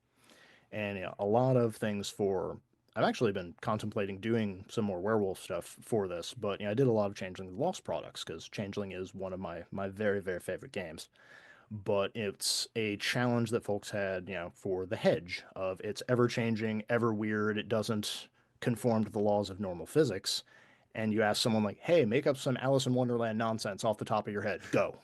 Speaker 3: And a lot of things for I've actually been contemplating doing some more werewolf stuff for this, but I did a lot of Changeling Lost products because Changeling is one of my very, very favorite games. But it's a challenge that folks had, for the hedge of it's ever changing, ever weird, it doesn't conform to the laws of normal physics. And you ask someone like, hey, make up some Alice in Wonderland nonsense off the top of your head. Go.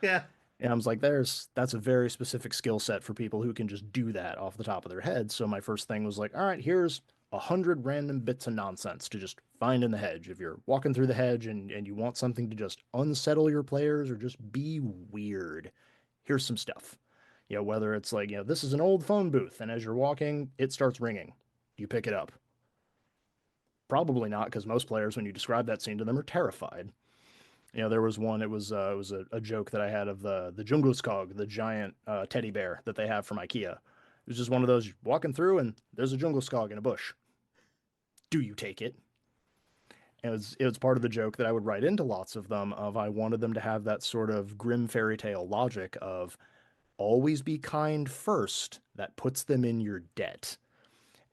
Speaker 2: Yeah.
Speaker 3: And I was like, that's a very specific skill set for people who can just do that off the top of their head. So my first thing was like, all right, here's 100 random bits of nonsense to just find in the hedge. If you're walking through the hedge and you want something to just unsettle your players or just be weird, here's some stuff. Whether it's like, this is an old phone booth, and as you're walking, it starts ringing. You pick it up. Probably not, because most players, when you describe that scene to them, are terrified. There was one. It was a joke that I had of the Djungelskog, the giant teddy bear that they have from IKEA. It was just one of those walking through, and there's a Djungelskog in a bush. Do you take it? And it was part of the joke that I would write into lots of them. Of I wanted them to have that sort of grim fairy tale logic of always be kind first. That puts them in your debt.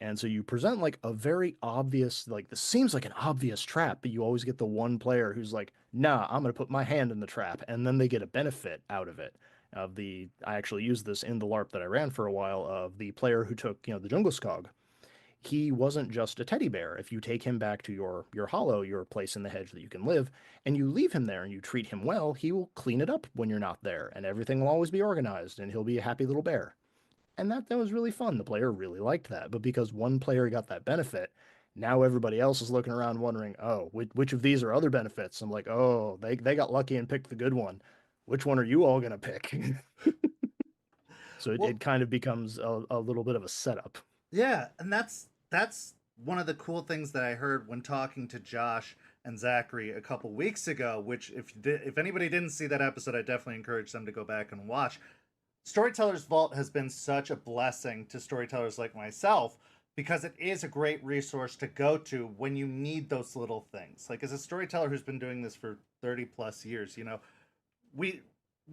Speaker 3: And so you present like a very obvious, like this seems like an obvious trap, but you always get the one player who's like, nah, I'm going to put my hand in the trap. And then they get a benefit out of it. I actually used this in the LARP that I ran for a while of the player who took, the Djungelskog. He wasn't just a teddy bear. If you take him back to your hollow, your place in the hedge that you can live, and you leave him there and you treat him well, he will clean it up when you're not there, and everything will always be organized, and he'll be a happy little bear. And that was really fun. The player really liked that. But because one player got that benefit, now everybody else is looking around wondering, oh, which of these are other benefits? I'm like, oh, they got lucky and picked the good one. Which one are you all going to pick? So
Speaker 2: Well,
Speaker 3: it kind of becomes a little bit of a setup.
Speaker 2: yeah, and that's one of the cool things that I heard when talking to Josh and Zachary a couple weeks ago. Which, if anybody didn't see that episode, I definitely encourage them to go back and watch. Storyteller's Vault has been such a blessing to storytellers like myself because it is a great resource to go to when you need those little things. Like as a storyteller who's been doing this for 30 plus years, we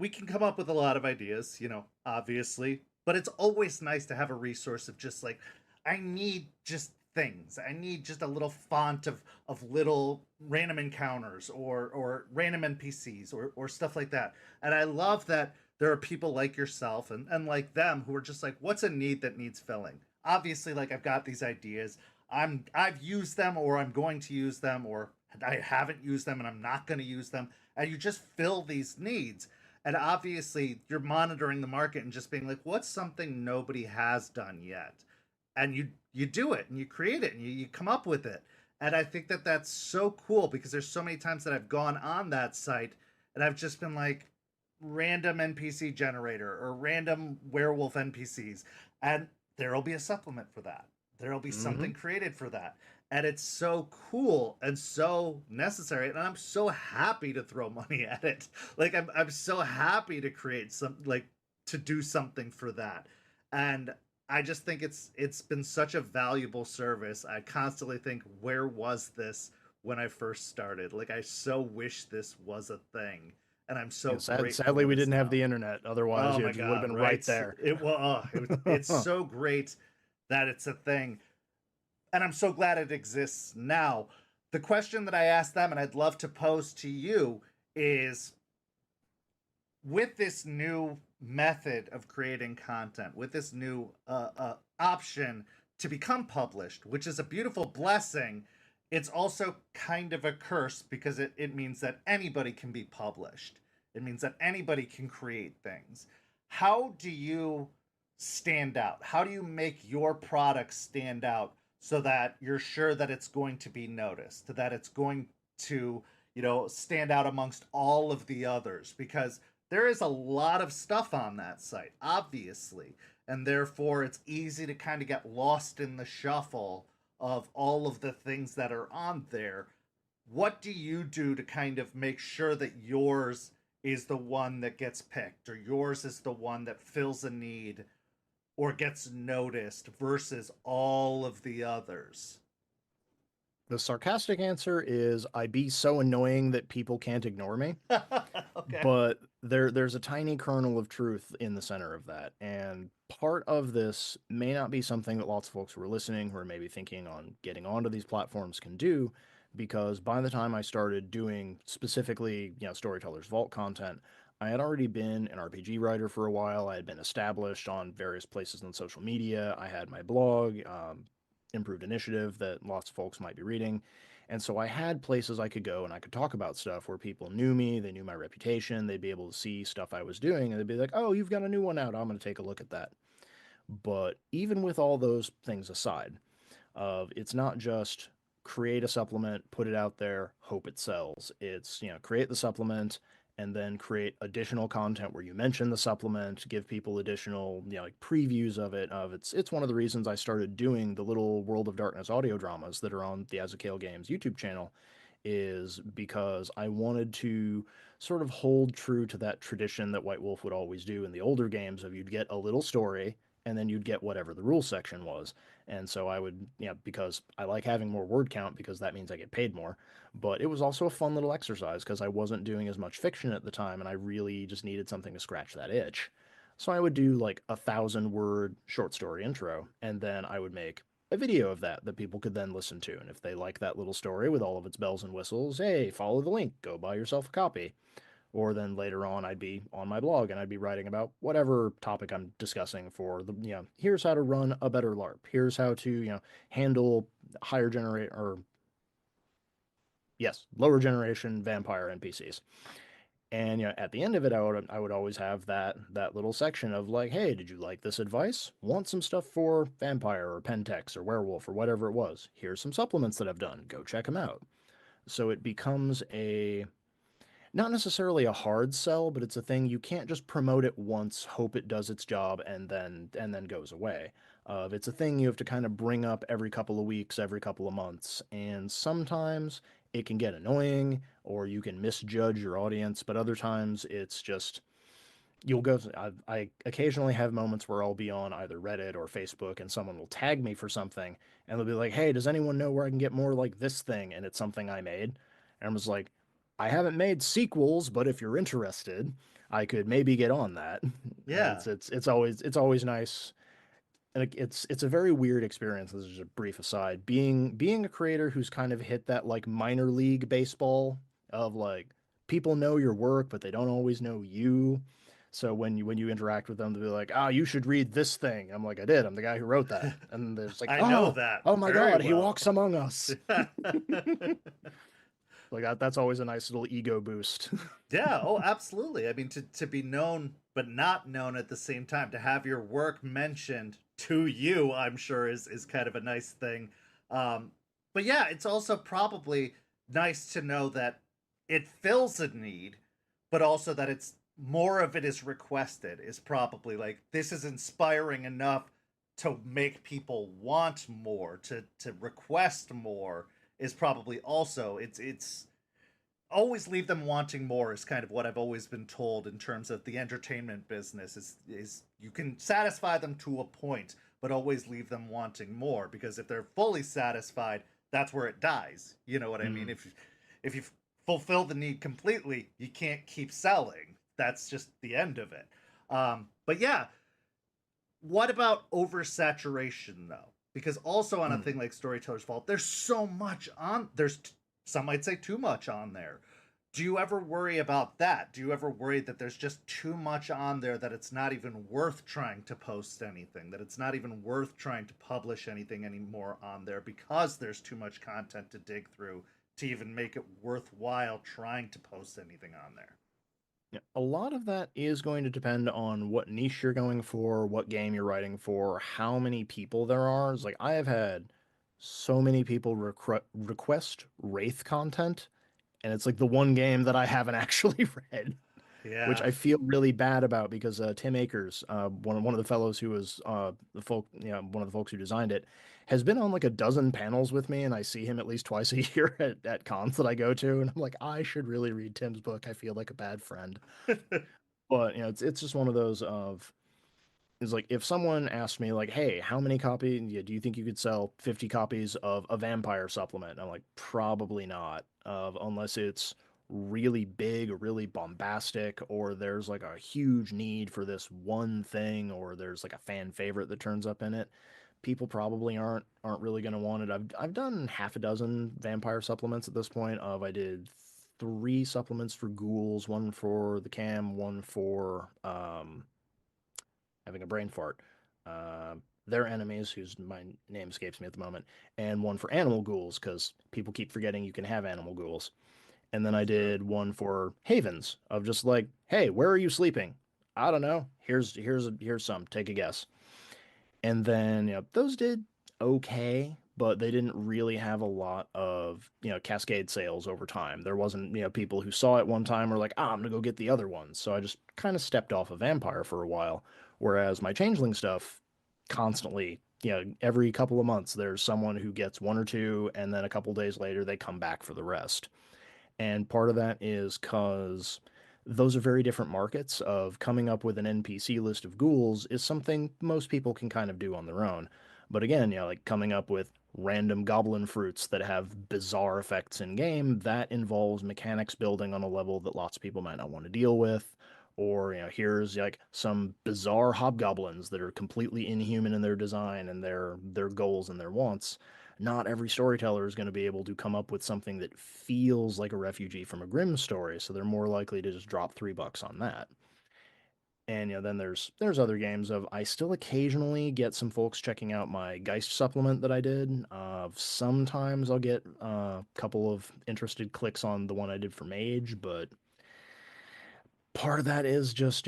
Speaker 2: can come up with a lot of ideas, obviously, but it's always nice to have a resource of just like I need just things. I need just a little font of little random encounters or random NPCs or stuff like that. And I love that there are people like yourself and like them who are just like, what's a need that needs filling? Obviously, like I've got these ideas. I've used them or I'm going to use them or I haven't used them and I'm not going to use them. And you just fill these needs. And obviously you're monitoring the market and just being like, what's something nobody has done yet? And you do it and you create it and you come up with it. And I think that that's so cool because there's so many times that I've gone on that site and I've just been like, random NPC generator or random werewolf NPCs, and there'll be a supplement for that. There'll be something created for that. And it's so cool and so necessary. And I'm so happy to throw money at it. Like I'm so happy to create to do something for that. And I just think it's been such a valuable service. I constantly think, where was this when I first started? Like I so wish this was a thing. And I'm so grateful.
Speaker 3: Sadly, we didn't have the internet. Otherwise,
Speaker 2: oh
Speaker 3: you
Speaker 2: my
Speaker 3: just
Speaker 2: God,
Speaker 3: would have been
Speaker 2: right
Speaker 3: there.
Speaker 2: It's so great that it's a thing. And I'm so glad it exists now. The question that I asked them, and I'd love to pose to you, is with this new method of creating content, with this new option to become published, which is a beautiful blessing, it's also kind of a curse because it means that anybody can be published. It means that anybody can create things. How do you stand out? How do you make your product stand out so that you're sure that it's going to be noticed, that it's going to, stand out amongst all of the others? Because there is a lot of stuff on that site, obviously, and therefore it's easy to kind of get lost in the shuffle of all of the things that are on there. What do you do to kind of make sure that yours is the one that gets picked or yours is the one that fills a need or gets noticed versus all of the others?
Speaker 3: The sarcastic answer is I be so annoying that people can't ignore me.
Speaker 2: Okay.
Speaker 3: But there's a tiny kernel of truth in the center of that. And part of this may not be something that lots of folks who are listening, who are maybe thinking on getting onto these platforms can do, because by the time I started doing specifically, Storyteller's Vault content, I had already been an RPG writer for a while. I had been established on various places on social media. I had my blog, Improved Initiative, that lots of folks might be reading. And so I had places I could go and I could talk about stuff where people knew me, they knew my reputation, they'd be able to see stuff I was doing, and they'd be like, oh, you've got a new one out, I'm going to take a look at that. But even with all those things aside, it's not just create a supplement, put it out there, hope it sells. It's, create the supplement and then create additional content where you mention the supplement, give people additional, like previews of it. It's one of the reasons I started doing the little World of Darkness audio dramas that are on the As a Kale Games YouTube channel, is because I wanted to sort of hold true to that tradition that White Wolf would always do in the older games of you'd get a little story and then you'd get whatever the rule section was. And so I would, because I like having more word count because that means I get paid more. But it was also a fun little exercise because I wasn't doing as much fiction at the time and I really just needed something to scratch that itch. So I would do like 1,000-word short story intro, and then I would make a video of that people could then listen to. And if they like that little story with all of its bells and whistles, hey, follow the link, go buy yourself a copy. Or then later on, I'd be on my blog and I'd be writing about whatever topic I'm discussing for the, here's how to run a better LARP. Here's how to, handle higher generate or yes, lower generation vampire NPCs. And at the end of it, I would always have that little section of like, hey, did you like this advice? Want some stuff for vampire or pentex or werewolf or whatever it was? Here's some supplements that I've done. Go check them out. So it becomes not necessarily a hard sell, but it's a thing you can't just promote it once, hope it does its job, and then goes away. It's a thing you have to kind of bring up every couple of weeks, every couple of months, and sometimes it can get annoying, or you can misjudge your audience, but other times it's just you'll go. I occasionally have moments where I'll be on either Reddit or Facebook, and someone will tag me for something, and they'll be like, "Hey, does anyone know where I can get more like this thing?" And it's something I made, and I was like, "I haven't made sequels, but if you're interested, I could maybe get on that."
Speaker 2: Yeah.
Speaker 3: It's always nice, and it's a very weird experience. This is a brief aside. Being a creator who's kind of hit that like minor league baseball of like people know your work, but they don't always know you. So when you interact with them, they'll be like, "Ah, you should read this thing." I'm like, "I did. I'm the guy who wrote that." And they're just like,
Speaker 2: I know
Speaker 3: "Oh,
Speaker 2: that
Speaker 3: oh my
Speaker 2: very
Speaker 3: God, he
Speaker 2: well.
Speaker 3: walks among us." Like that's always a nice little ego boost.
Speaker 2: Yeah, oh, absolutely. I mean, to be known but not known at the same time, to have your work mentioned to you, I'm sure is kind of a nice thing. Um, but yeah, it's also probably nice to know that it fills a need, but also that it's more of it is requested is probably like this is inspiring enough to make people want more, to request more is probably also it's always leave them wanting more is kind of what I've always been told in terms of the entertainment business is you can satisfy them to a point, but always leave them wanting more because if they're fully satisfied, that's where it dies. You know what I mean?
Speaker 3: Mm.
Speaker 2: If you fulfill the need completely, you can't keep selling. That's just the end of it. But yeah, what about oversaturation though? Because also on a
Speaker 3: Mm.
Speaker 2: thing like Storyteller's Vault, there's so much on. Some might say too much on there. Do you ever worry about that? Do you ever worry that there's just too much on there that it's not even worth trying to post anything, that it's not even worth trying to publish anything anymore on there because there's too much content to dig through to even make it worthwhile trying to post anything on there?
Speaker 3: Yeah, a lot of that is going to depend on what niche you're going for, what game you're writing for, how many people there are. It's like I have had so many people request Wraith content, and it's like the one game that I haven't actually read, which
Speaker 2: Yeah.
Speaker 3: I feel really bad about because Tim Akers, one of the fellows who was one of the folks who designed it, has been on like a dozen panels with me, and I see him at least twice a year at cons that I go to, and I'm like, I should really read Tim's book. I feel like a bad friend. But it's just one of those of is like if someone asked me like, "Hey, how many copies? Yeah, do you think you could sell 50 copies of a vampire supplement?" I'm like, probably not, unless it's really big or really bombastic, or there's like a huge need for this one thing, or there's like a fan favorite that turns up in it. People probably aren't really going to want it. I've done half a dozen vampire supplements at this point. I did 3 supplements for ghouls, one for the cam, one for having a brain fart. Their enemies, whose my name escapes me at the moment, and one for animal ghouls because people keep forgetting you can have animal ghouls. And then I
Speaker 2: That's true.
Speaker 3: did one for havens of just like, hey, where are you sleeping? I don't know. Here's some. Take a guess. And then those did okay, but they didn't really have a lot of cascade sales over time. There wasn't people who saw it one time were like, ah, I'm gonna go get the other one. So I just kind of stepped off of Vampire for a while. Whereas my Changeling stuff, constantly, every couple of months there's someone who gets one or two, and then a couple days later they come back for the rest. And part of that is because those are very different markets. Of coming up with an NPC list of ghouls is something most people can kind of do on their own. But again, like coming up with random goblin fruits that have bizarre effects in game, that involves mechanics building on a level that lots of people might not want to deal with. Or, here's like some bizarre hobgoblins that are completely inhuman in their design and their goals and their wants. Not every storyteller is going to be able to come up with something that feels like a refugee from a Grimm story, so they're more likely to just drop $3 on that. And then there's other games of I still occasionally get some folks checking out my Geist supplement that I did. Sometimes I'll get a couple of interested clicks on the one I did for Mage, but part of that is just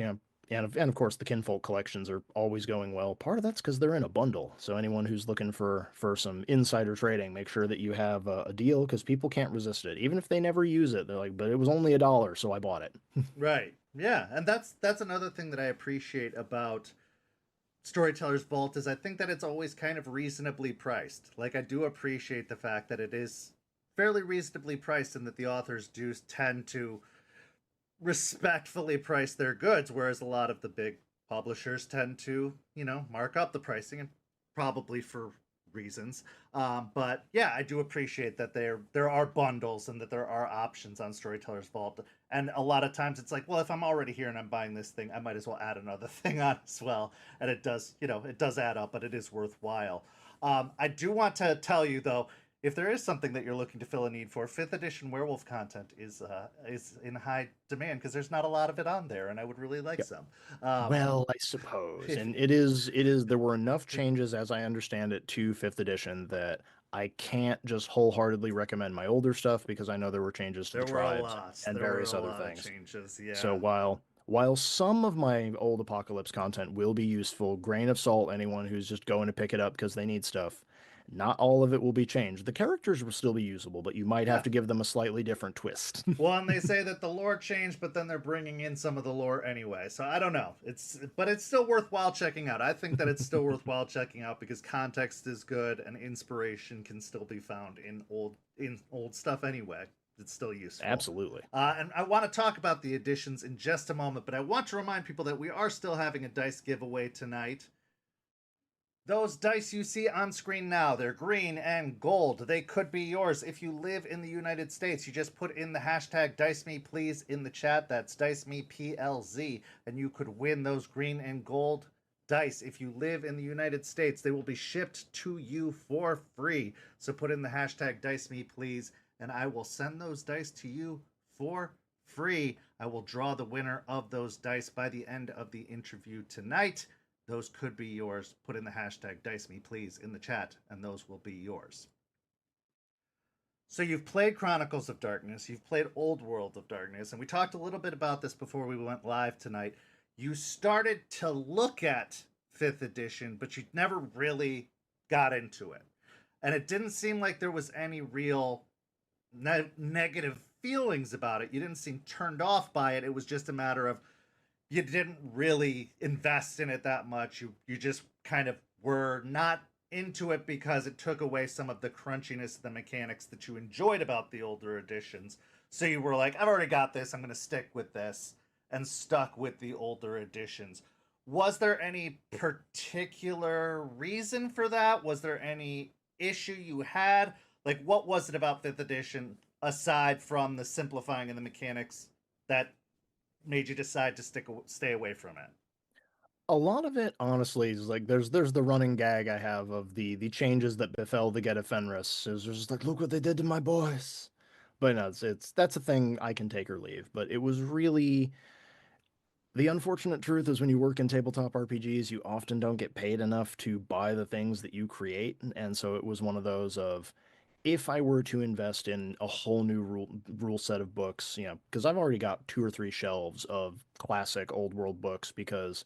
Speaker 3: and of course the kinfolk collections are always going well. Part of that's because they're in a bundle, so anyone who's looking for some insider trading, make sure that you have a deal, because people can't resist it even if they never use it. They're like, but it was only $1, so I bought it.
Speaker 2: Right. Yeah, and that's another thing that I appreciate about Storyteller's Vault is I think that it's always kind of reasonably priced. Like I do appreciate the fact that it is fairly reasonably priced and that the authors do tend to respectfully price their goods, whereas a lot of the big publishers tend to, mark up the pricing, and probably for reasons. But yeah, I do appreciate that there are bundles and that there are options on Storyteller's Vault. And a lot of times it's like, well, if I'm already here and I'm buying this thing, I might as well add another thing on as well. And it does, it does add up, but it is worthwhile. I do want to tell you though, if there is something that you're looking to fill a need for, fifth edition werewolf content is in high demand because there's not a lot of it on there, and I would really like
Speaker 3: Yeah.
Speaker 2: some. Um,
Speaker 3: Well, I suppose,
Speaker 2: if
Speaker 3: and it is there were enough changes, as I understand it, to fifth edition that I can't just wholeheartedly recommend my older stuff, because I know there were changes to the
Speaker 2: there were a
Speaker 3: tribes
Speaker 2: lot,
Speaker 3: and
Speaker 2: there were
Speaker 3: various
Speaker 2: a
Speaker 3: other
Speaker 2: lot of
Speaker 3: things.
Speaker 2: changes.
Speaker 3: So
Speaker 2: Yeah.
Speaker 3: while some of my old Apocalypse content will be useful, grain of salt, anyone who's just going to pick it up because they need stuff, not all of it will be changed. The characters will still be usable, but you might have
Speaker 2: Yeah.
Speaker 3: to give them a slightly different twist.
Speaker 2: Well, and they say that the lore changed, but then they're bringing in some of the lore anyway. So I don't know. But it's still worthwhile checking out. I think that it's still worthwhile checking out because context is good and inspiration can still be found in old stuff anyway. It's still useful.
Speaker 3: Absolutely.
Speaker 2: And I want to talk about the editions in just a moment, but I want to remind people that we are still having a dice giveaway tonight. Those dice you see on screen now, they're green and gold. They could be yours if you live in the United States. You just put in the hashtag DiceMePlease in the chat. That's DiceMePLZ, and you could win those green and gold dice. If you live in the United States, they will be shipped to you for free. So put in the hashtag DiceMePlease, and I will send those dice to you for free. I will draw the winner of those dice by the end of the interview tonight. Those could be yours. Put in the hashtag DiceMePlease in the chat, and those will be yours. So you've played Chronicles of Darkness, you've played Old World of Darkness, and we talked a little bit about this before we went live tonight. You started to look at 5th edition, but you never really got into it. And it didn't seem like there was any real negative feelings about it. You didn't seem turned off by it. It was just a matter of you didn't really invest in it that much. You just kind of were not into it because it took away some of the crunchiness of the mechanics that you enjoyed about the older editions. So you were like, I've already got this, I'm going to stick with this, and stuck with the older editions. Was there any particular reason for that? Was there any issue you had? Like, what was it about fifth edition, aside from the simplifying of the mechanics, that made you decide to stay away from it?
Speaker 3: A lot of it, honestly, is like there's the running gag I have of the changes that befell the Get of Fenris. Is just like, look what they did to my boys. But no, it's that's a thing I can take or leave. But it was really the unfortunate truth is when you work in tabletop RPGs, you often don't get paid enough to buy the things that you create. And so it was one of those of if I were to invest in a whole new rule set of books, because I've already got 2 or 3 shelves of classic old world books because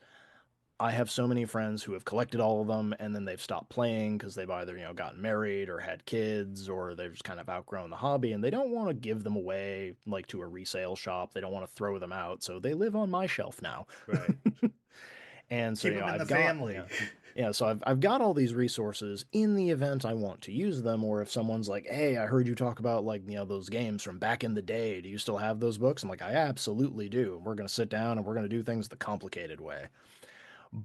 Speaker 3: I have so many friends who have collected all of them and then they've stopped playing because they've either, gotten married or had kids or they've just kind of outgrown the hobby and they don't want to give them away like to a resale shop. They don't want to throw them out. So they live on my shelf now.
Speaker 2: Right.
Speaker 3: And so,
Speaker 2: Keep them in
Speaker 3: I've
Speaker 2: the
Speaker 3: got,
Speaker 2: family.
Speaker 3: so I've got all these resources in the event I want to use them, or if someone's like, hey, I heard you talk about like, those games from back in the day. Do you still have those books? I'm like, I absolutely do. We're going to sit down and we're going to do things the complicated way.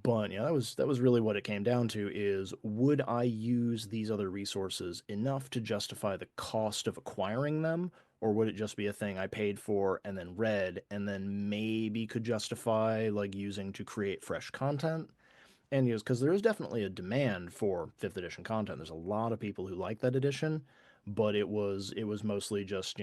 Speaker 3: But that was really what it came down to is would I use these other resources enough to justify the cost of acquiring them, or would it just be a thing I paid for and then read and then maybe could justify like using to create fresh content? And use because there is definitely a demand for fifth edition content. There's a lot of people who like that edition, but it was mostly just,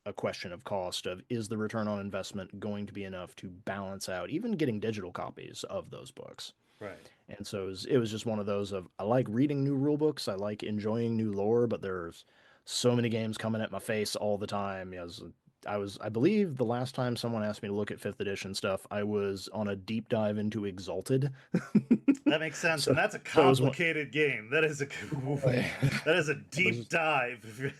Speaker 3: a question of cost of is the return on investment going to be enough to balance out even getting digital copies of those books.
Speaker 2: Right.
Speaker 3: And so it was just one of those of I like reading new rule books, I like enjoying new lore, but there's so many games coming at my face all the time. I believe the last time someone asked me to look at fifth edition stuff, I was on a deep dive into Exalted.
Speaker 2: That makes sense,
Speaker 3: So
Speaker 2: and that's a
Speaker 3: that was one.
Speaker 2: complicated game. That is a that is a deep dive.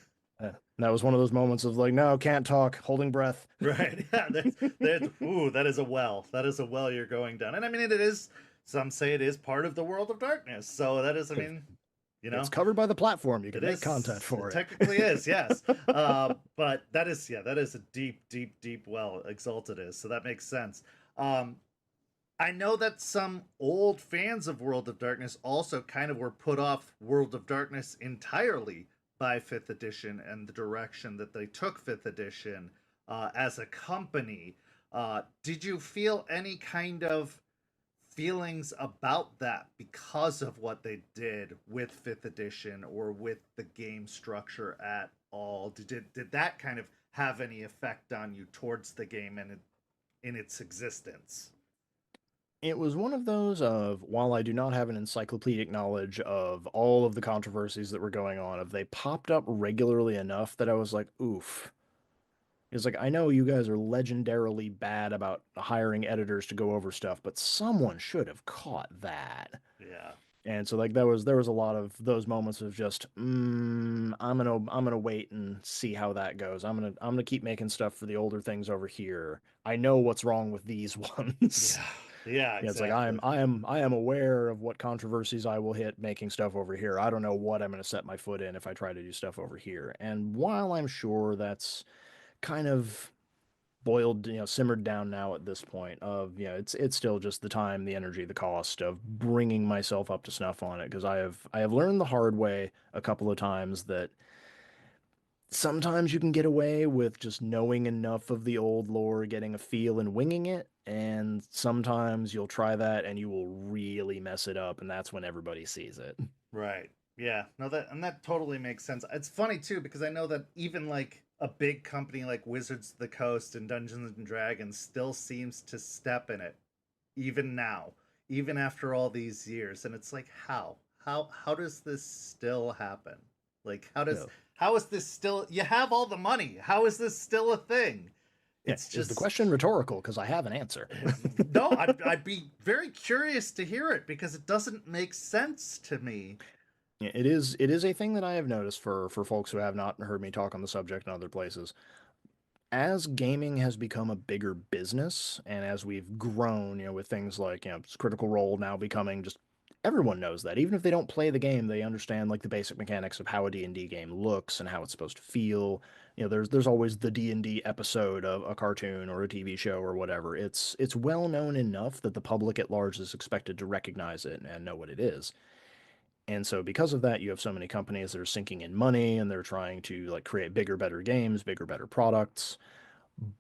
Speaker 3: That was one of those moments of like, no, can't talk, holding breath.
Speaker 2: Right. Yeah. That is a well. That is a well you're going down. And I mean, it is. Some say it is part of the world of darkness. So that is. I mean,
Speaker 3: It's covered by the platform. You can
Speaker 2: it
Speaker 3: make
Speaker 2: is
Speaker 3: content for
Speaker 2: it.
Speaker 3: it.
Speaker 2: Technically is, yes. But that is, yeah, that is a deep, deep, deep well. Exalted is. So that makes sense. I know that some old fans of World of Darkness also kind of were put off World of Darkness entirely by 5th edition and the direction that they took 5th edition as a company. Did you feel any kind of feelings about that because of what they did with 5th edition or with the game structure at all? Did that kind of have any effect on you towards the game and in its existence?
Speaker 3: It was one of those of, while I do not have an encyclopedic knowledge of all of the controversies that were going on, if they popped up regularly enough that I was like, oof. It's like, I know you guys are legendarily bad about hiring editors to go over stuff, but someone should have caught that.
Speaker 2: Yeah.
Speaker 3: And so like there was a lot of those moments of just I'm gonna wait and see how that goes. I'm gonna keep making stuff for the older things over here. I know what's wrong with these ones.
Speaker 2: Yeah. Yeah,
Speaker 3: Yeah, it's like
Speaker 2: exactly.
Speaker 3: I am aware of what controversies I will hit making stuff over here. I don't know what I'm gonna set my foot in if I try to do stuff over here. And while I'm sure that's kind of boiled, simmered down now at this point of, it's still just the time, the energy, the cost of bringing myself up to snuff on it because I have learned the hard way a couple of times that sometimes you can get away with just knowing enough of the old lore, getting a feel and winging it, and sometimes you'll try that and you will really mess it up, and that's when everybody sees it.
Speaker 2: Right. Yeah. No, that totally makes sense. It's funny too because I know that even like a big company like Wizards of the Coast and Dungeons and Dragons still seems to step in it even now, even after all these years. And it's like how does this still happen? Like
Speaker 3: Yeah.
Speaker 2: how is this still, you have all the money. How is this still a thing?
Speaker 3: Yeah.
Speaker 2: It's
Speaker 3: Is the
Speaker 2: just
Speaker 3: question rhetorical? Because I have an answer.
Speaker 2: no, I'd be very curious to hear it because it doesn't make sense to me.
Speaker 3: Yeah, it is a thing that I have noticed for folks who have not heard me talk on the subject in other places. As gaming has become a bigger business and as we've grown, with things like, Critical Role now becoming just everyone knows that. Even if they don't play the game, they understand like the basic mechanics of how a D&D game looks and how it's supposed to feel. There's always the D&D episode of a cartoon or a TV show or whatever. It's well known enough that the public at large is expected to recognize it and know what it is. And so because of that, you have so many companies that are sinking in money and they're trying to like create bigger, better games, bigger, better products.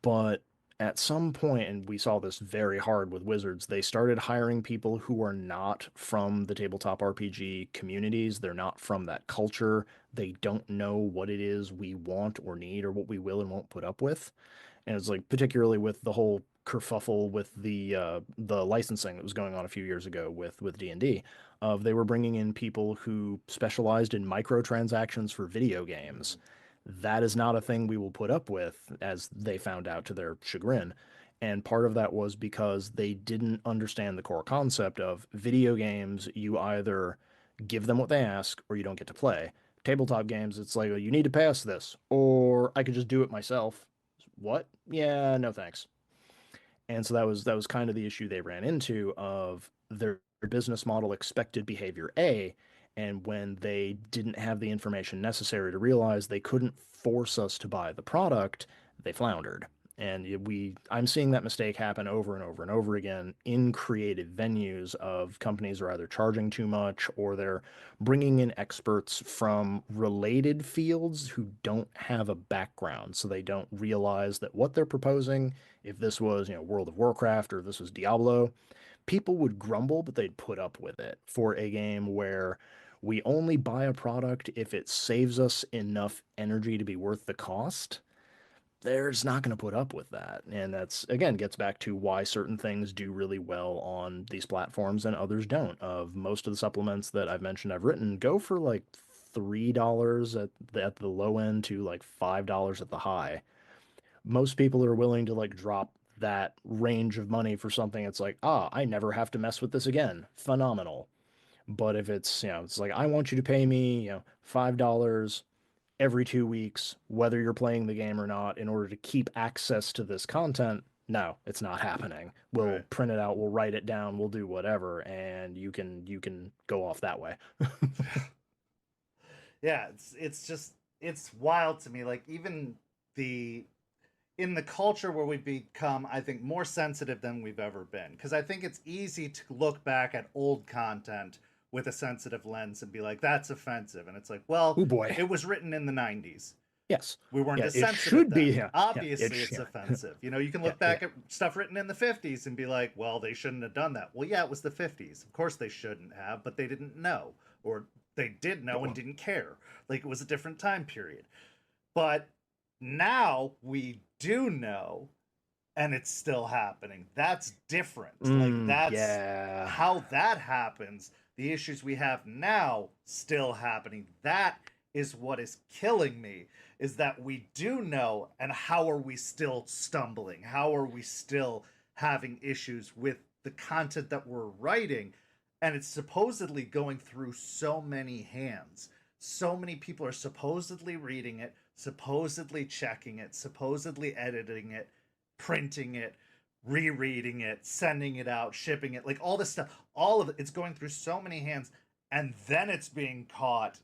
Speaker 3: But at some point, and we saw this very hard with Wizards, they started hiring people who are not from the tabletop RPG communities. They're not from that culture. They don't know what it is we want or need or what we will and won't put up with. And it's like particularly with the whole kerfuffle with the licensing that was going on a few years ago with D&D, of they were bringing in people who specialized in microtransactions for video games. That is not a thing we will put up with, as they found out to their chagrin. And part of that was because they didn't understand the core concept of video games. You either give them what they ask or you don't get to play. Tabletop games, it's like, well, you need to pass this, or I could just do it myself. What? Yeah, no thanks. And so that was kind of the issue they ran into of their business model expected behavior A, and when they didn't have the information necessary to realize they couldn't force us to buy the product, they floundered. And I'm seeing that mistake happen over and over and over again in creative venues of companies are either charging too much or they're bringing in experts from related fields who don't have a background. So they don't realize that what they're proposing, if this was, World of Warcraft or if this was Diablo, people would grumble, but they'd put up with it for a game where we only buy a product if it saves us enough energy to be worth the cost. They're just not going to put up with that. And that's, again, gets back to why certain things do really well on these platforms and others don't. Of most of the supplements that I've mentioned I've written go for like $3 at the low end to like $5 at the high. Most people are willing to like drop that range of money for something. It's like, I never have to mess with this again. Phenomenal. But if it's like, I want you to pay me, $5 every 2 weeks, whether you're playing the game or not, in order to keep access to this content, no, it's not happening. We'll print it out, we'll write it down, we'll do whatever, and you can go off that way.
Speaker 2: Yeah, it's wild to me. Like even in the culture where we've become, I think, more sensitive than we've ever been. Because I think it's easy to look back at old content with a sensitive lens and be like, that's offensive. And it's like, well,
Speaker 3: oh boy,
Speaker 2: it was written in the 90s.
Speaker 3: Yes.
Speaker 2: We weren't as
Speaker 3: it
Speaker 2: sensitive
Speaker 3: should
Speaker 2: then.
Speaker 3: be. Yeah.
Speaker 2: Obviously, it's offensive. You can look back at stuff written in the 50s and be like, well, they shouldn't have done that. Well, yeah, it was the 50s. Of course they shouldn't have, but they didn't know. Or they did know and didn't care. Like, it was a different time period. But now we do know, and it's still happening. That's different. That's how that happens. The issues we have now still happening. That is what is killing me, is that we do know, and how are we still stumbling? How are we still having issues with the content that we're writing? And it's supposedly going through so many hands. So many people are supposedly reading it, supposedly checking it, supposedly editing it, printing it, rereading it, sending it out, shipping it, like all this stuff. All of it's going through so many hands, and then it's being caught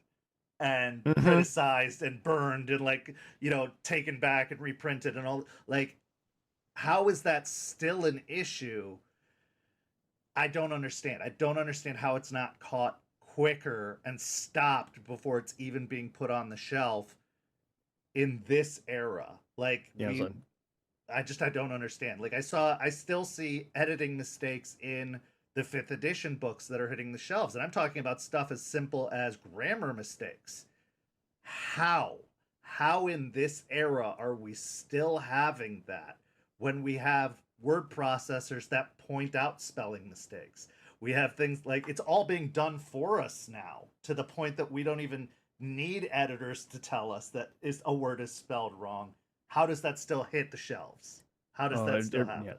Speaker 2: and criticized and burned and taken back and reprinted and all. Like, how is that still an issue? I don't understand. I don't understand how it's not caught quicker and stopped before it's even being put on the shelf in this era. Like, I don't understand. Like, I still see editing mistakes in the 5th edition books that are hitting the shelves. And I'm talking about stuff as simple as grammar mistakes. How in this era are we still having that when we have word processors that point out spelling mistakes? We have things like, it's all being done for us now, to the point that we don't even need editors to tell us that a word is spelled wrong. How does that still hit the shelves? How does that still happen?
Speaker 3: Yeah.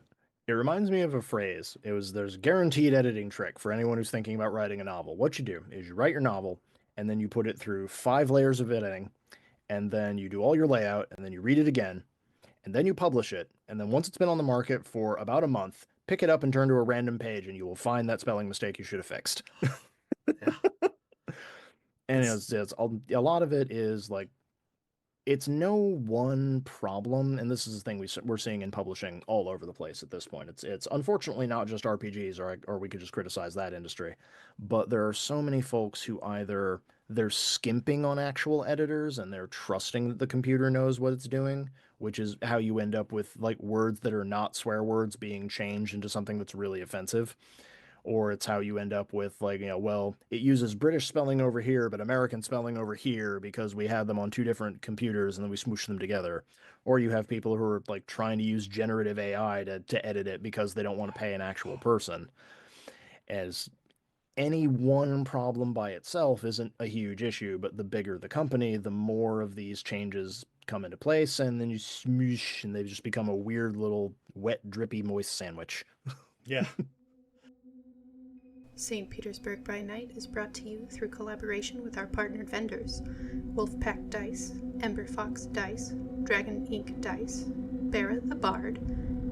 Speaker 3: It reminds me of a phrase. There's a guaranteed editing trick for anyone who's thinking about writing a novel. What you do is you write your novel, and then you put it through 5 layers of editing, and then you do all your layout, and then you read it again, and then you publish it, and then once it's been on the market for about a month, pick it up and turn to a random page, and you will find that spelling mistake you should have fixed.
Speaker 2: Yeah.
Speaker 3: And a lot of it is like, it's no one problem, and this is the thing we're seeing in publishing all over the place at this point. It's unfortunately not just RPGs, or we could just criticize that industry, but there are so many folks who either they're skimping on actual editors and they're trusting that the computer knows what it's doing, which is how you end up with like words that are not swear words being changed into something that's really offensive. Or it's how you end up with like, well, it uses British spelling over here, but American spelling over here because we had them on two different computers and then we smooshed them together. Or you have people who are like trying to use generative AI to edit it because they don't want to pay an actual person. As any one problem by itself isn't a huge issue, but the bigger the company, the more of these changes come into place, and then you smoosh and they just become a weird little wet, drippy, moist sandwich.
Speaker 2: Yeah.
Speaker 1: St. Petersburg by Night is brought to you through collaboration with our partnered vendors, Wolfpack Dice, Ember Fox Dice, Dragon Ink Dice, Barra the Bard,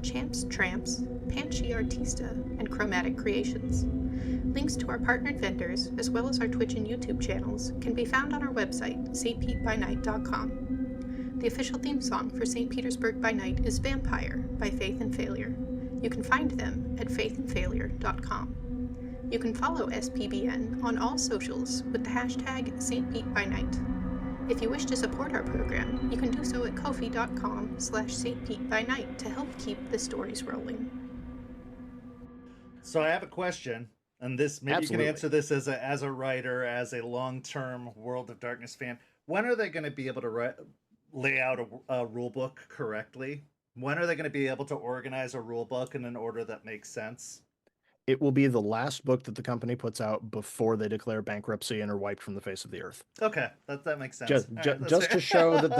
Speaker 1: Champs Tramps, Panchi Artista, and Chromatic Creations. Links to our partnered vendors, as well as our Twitch and YouTube channels, can be found on our website, stpetbynight.com. The official theme song for St. Petersburg by Night is Vampire by Faith and Failure. You can find them at faithandfailure.com. You can follow SPbN on all socials with the hashtag StPeteByNight. If you wish to support our program, you can do so at ko-fi.com/StPeteByNight to help keep the stories rolling.
Speaker 2: So I have a question, and this maybe
Speaker 3: Absolutely.
Speaker 2: you can answer this as a writer, as a long-term World of Darkness fan. When are they going to be able to lay out a rule book correctly? When are they going to be able to organize a rule book in an order that makes sense?
Speaker 3: It will be the last book that the company puts out before they declare bankruptcy and are wiped from the face of the earth.
Speaker 2: Okay, that makes sense.
Speaker 3: Just to show that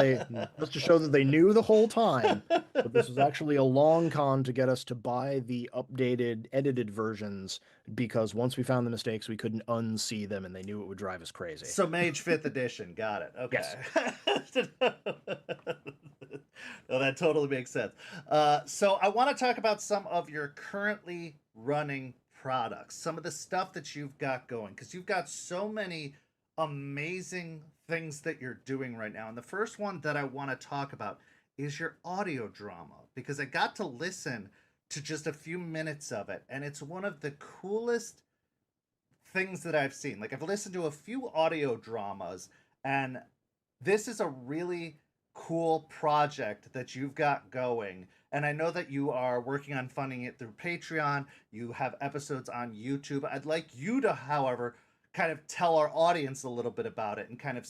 Speaker 3: they knew the whole time that this was actually a long con to get us to buy the updated, edited versions, because once we found the mistakes, we couldn't unsee them, and they knew it would drive us crazy.
Speaker 2: So Mage 5th edition, got it. Okay. Yes. No, that totally makes sense. So I want to talk about some of your currently running products, some of the stuff that you've got going, because you've got so many amazing things that you're doing right now. And the first one that I want to talk about is your audio drama, because I got to listen to just a few minutes of it, and it's one of the coolest things that I've seen. Like, I've listened to a few audio dramas, and this is a really cool project that you've got going. And I know that you are working on funding it through Patreon. You have episodes on YouTube. I'd like you to, however, kind of tell our audience a little bit about it and kind of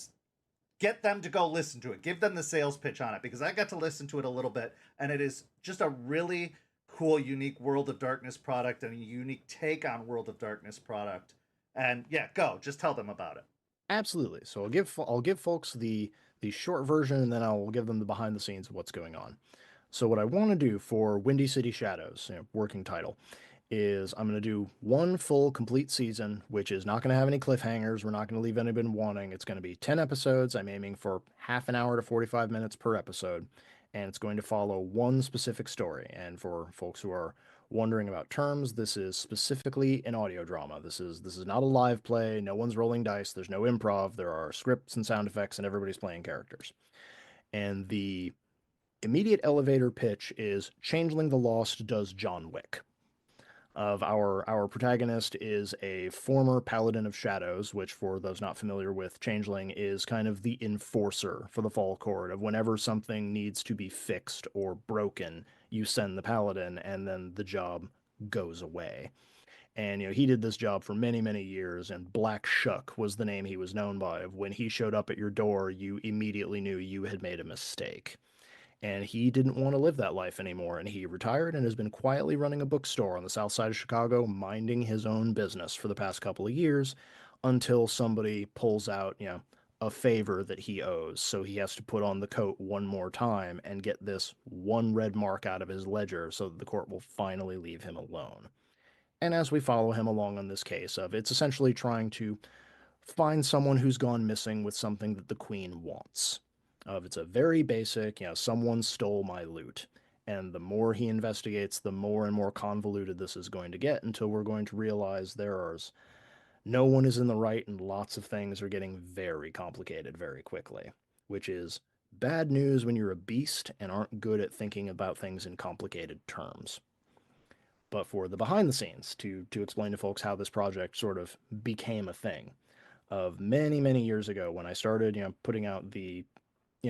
Speaker 2: get them to go listen to it. Give them the sales pitch on it, because I got to listen to it a little bit, and it is just a really cool, unique World of Darkness product and a unique take on World of Darkness product. And yeah, go. Just tell them about it.
Speaker 3: Absolutely. So I'll give folks the short version, and then I'll give them the behind the scenes of what's going on. So what I want to do for Windy City Shadows, working title, is I'm going to do one full complete season, which is not going to have any cliffhangers. We're not going to leave anybody wanting. It's going to be 10 episodes. I'm aiming for half an hour to 45 minutes per episode, and it's going to follow one specific story. And for folks who are wondering about terms, this is specifically an audio drama. This is not a live play. No one's rolling dice. There's no improv. There are scripts and sound effects, and everybody's playing characters. And the immediate elevator pitch is Changeling the Lost does John Wick. Of our protagonist is a former Paladin of Shadows, which, for those not familiar with Changeling, is kind of the enforcer for the Fall Court. Of whenever something needs to be fixed or broken, you send the Paladin, and then the job goes away. And he did this job for many, many years, and Black Shuck was the name he was known by. When he showed up at your door, you immediately knew you had made a mistake. And he didn't want to live that life anymore, and he retired and has been quietly running a bookstore on the south side of Chicago, minding his own business for the past couple of years, until somebody pulls out, a favor that he owes. So he has to put on the coat one more time and get this one red mark out of his ledger so that the court will finally leave him alone. And as we follow him along on this case it's essentially trying to find someone who's gone missing with something that the queen wants. It's a very basic, someone stole my loot. And the more he investigates, the more and more convoluted this is going to get, until we're going to realize there's no one is in the right and lots of things are getting very complicated very quickly, which is bad news when you're a beast and aren't good at thinking about things in complicated terms. But for the behind the scenes, to explain to folks how this project sort of became a thing, of many, many years ago when I started, putting out the,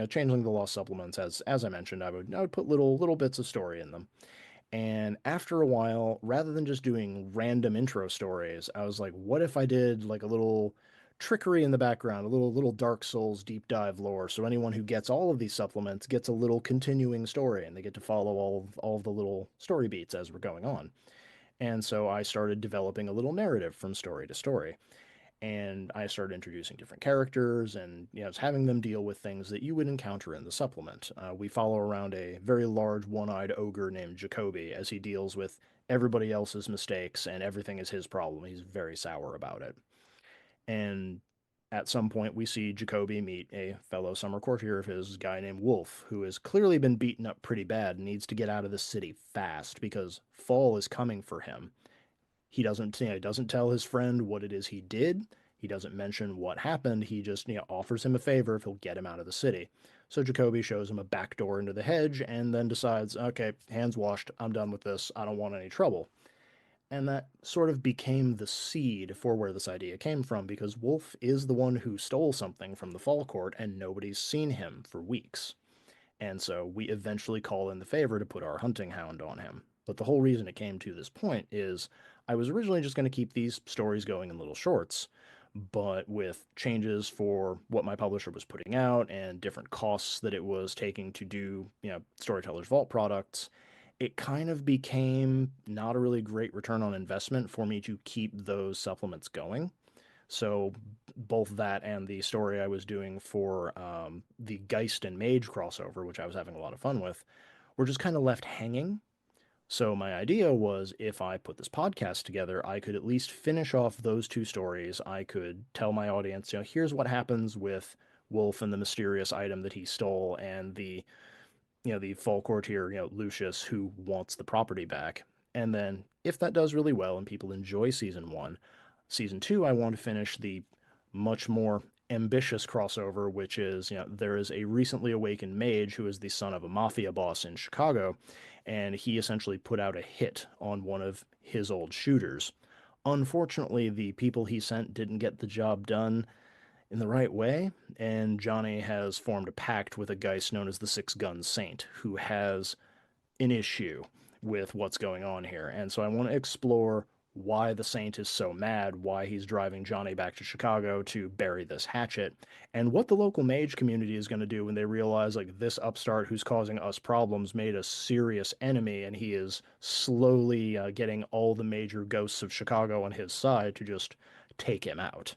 Speaker 3: Changeling the Lost supplements, as I mentioned, I would put little bits of story in them. And after a while, rather than just doing random intro stories, I was like, what if I did like a little trickery in the background, a little Dark Souls deep dive lore, so anyone who gets all of these supplements gets a little continuing story, and they get to follow all of the little story beats as we're going on. And so I started developing a little narrative from story to story. And I started introducing different characters and just having them deal with things that you would encounter in the supplement. We follow around a very large one-eyed ogre named Jacoby as he deals with everybody else's mistakes and everything is his problem. He's very sour about it. And at some point, we see Jacoby meet a fellow summer courtier of his, a guy named Wolf, who has clearly been beaten up pretty bad and needs to get out of the city fast because fall is coming for him. He doesn't tell his friend what it is he did. He doesn't mention what happened. He just offers him a favor if he'll get him out of the city. So Jacoby shows him a back door into the hedge and then decides, okay, hands washed. I'm done with this. I don't want any trouble. And that sort of became the seed for where this idea came from because Wolf is the one who stole something from the Fall Court and nobody's seen him for weeks. And so we eventually call in the favor to put our hunting hound on him. But the whole reason it came to this point is I was originally just going to keep these stories going in little shorts, but with changes for what my publisher was putting out and different costs that it was taking to do, Storyteller's Vault products, it kind of became not a really great return on investment for me to keep those supplements going. So both that and the story I was doing for the Geist and Mage crossover, which I was having a lot of fun with, were just kind of left hanging. So my idea was if I put this podcast together, I could at least finish off those two stories. I could tell my audience, here's what happens with Wolf and the mysterious item that he stole and the fall courtier, Lucius, who wants the property back. And then if that does really well and people enjoy season one, season two, I want to finish the much more ambitious crossover, which is, there is a recently awakened mage who is the son of a mafia boss in Chicago, and he essentially put out a hit on one of his old shooters. Unfortunately, the people he sent didn't get the job done in the right way, and Johnny has formed a pact with a Geist known as the Six Gun Saint, who has an issue with what's going on here. And so I want to explore why the Saint is so mad, why he's driving Johnny back to Chicago to bury this hatchet, and what the local mage community is going to do when they realize like this upstart who's causing us problems made a serious enemy and he is slowly getting all the major ghosts of Chicago on his side to just take him out.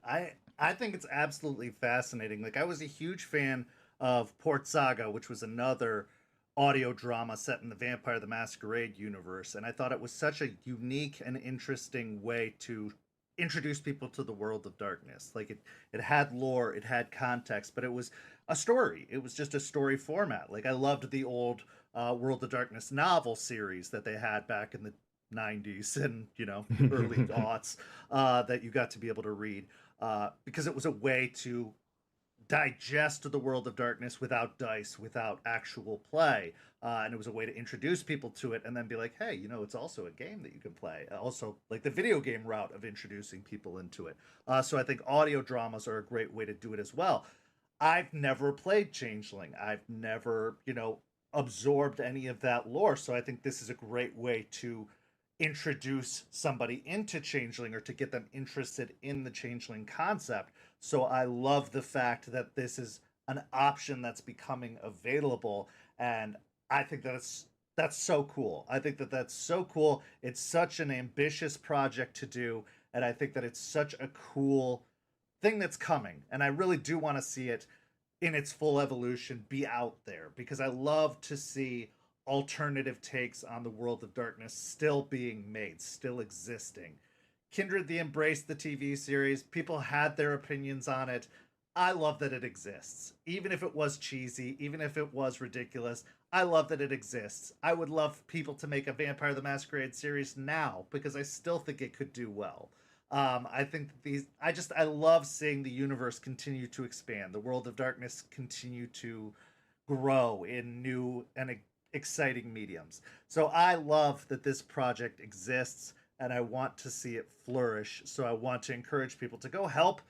Speaker 2: I think it's absolutely fascinating. Like I was a huge fan of Port Saga, which was another audio drama set in the Vampire the Masquerade universe, and I thought it was such a unique and interesting way to introduce people to the world of darkness. Like it had lore, it had context, but it was a story. It was just a story format. Like I loved the old World of Darkness novel series that they had back in the 90s and early aughts that you got to be able to read because it was a way to digest the world of darkness without dice, without actual play, and it was a way to introduce people to it and then be like, hey, it's also a game that you can play, also like the video game route of introducing people into it. So I think audio dramas are a great way to do it as well. I've never played Changeling. I've never absorbed any of that lore, so I think this is a great way to introduce somebody into Changeling or to get them interested in the Changeling concept. So I love the fact that this is an option that's becoming available, and I think that's so cool. I think that that's so cool. It's such an ambitious project to do, and I think that it's such a cool thing that's coming. And I really do want to see it in its full evolution be out there because I love to see alternative takes on the world of darkness still being made, still existing. Kindred the Embrace, the TV series, people had their opinions on it. I love that it exists. Even if it was cheesy, even if it was ridiculous, I love that it exists. I would love people to make a Vampire the Masquerade series now because I still think it could do well. I think that I love seeing the universe continue to expand, the world of darkness continue to grow in new and exciting mediums. So I love that this project exists and I want to see it flourish. So I want to encourage people to go help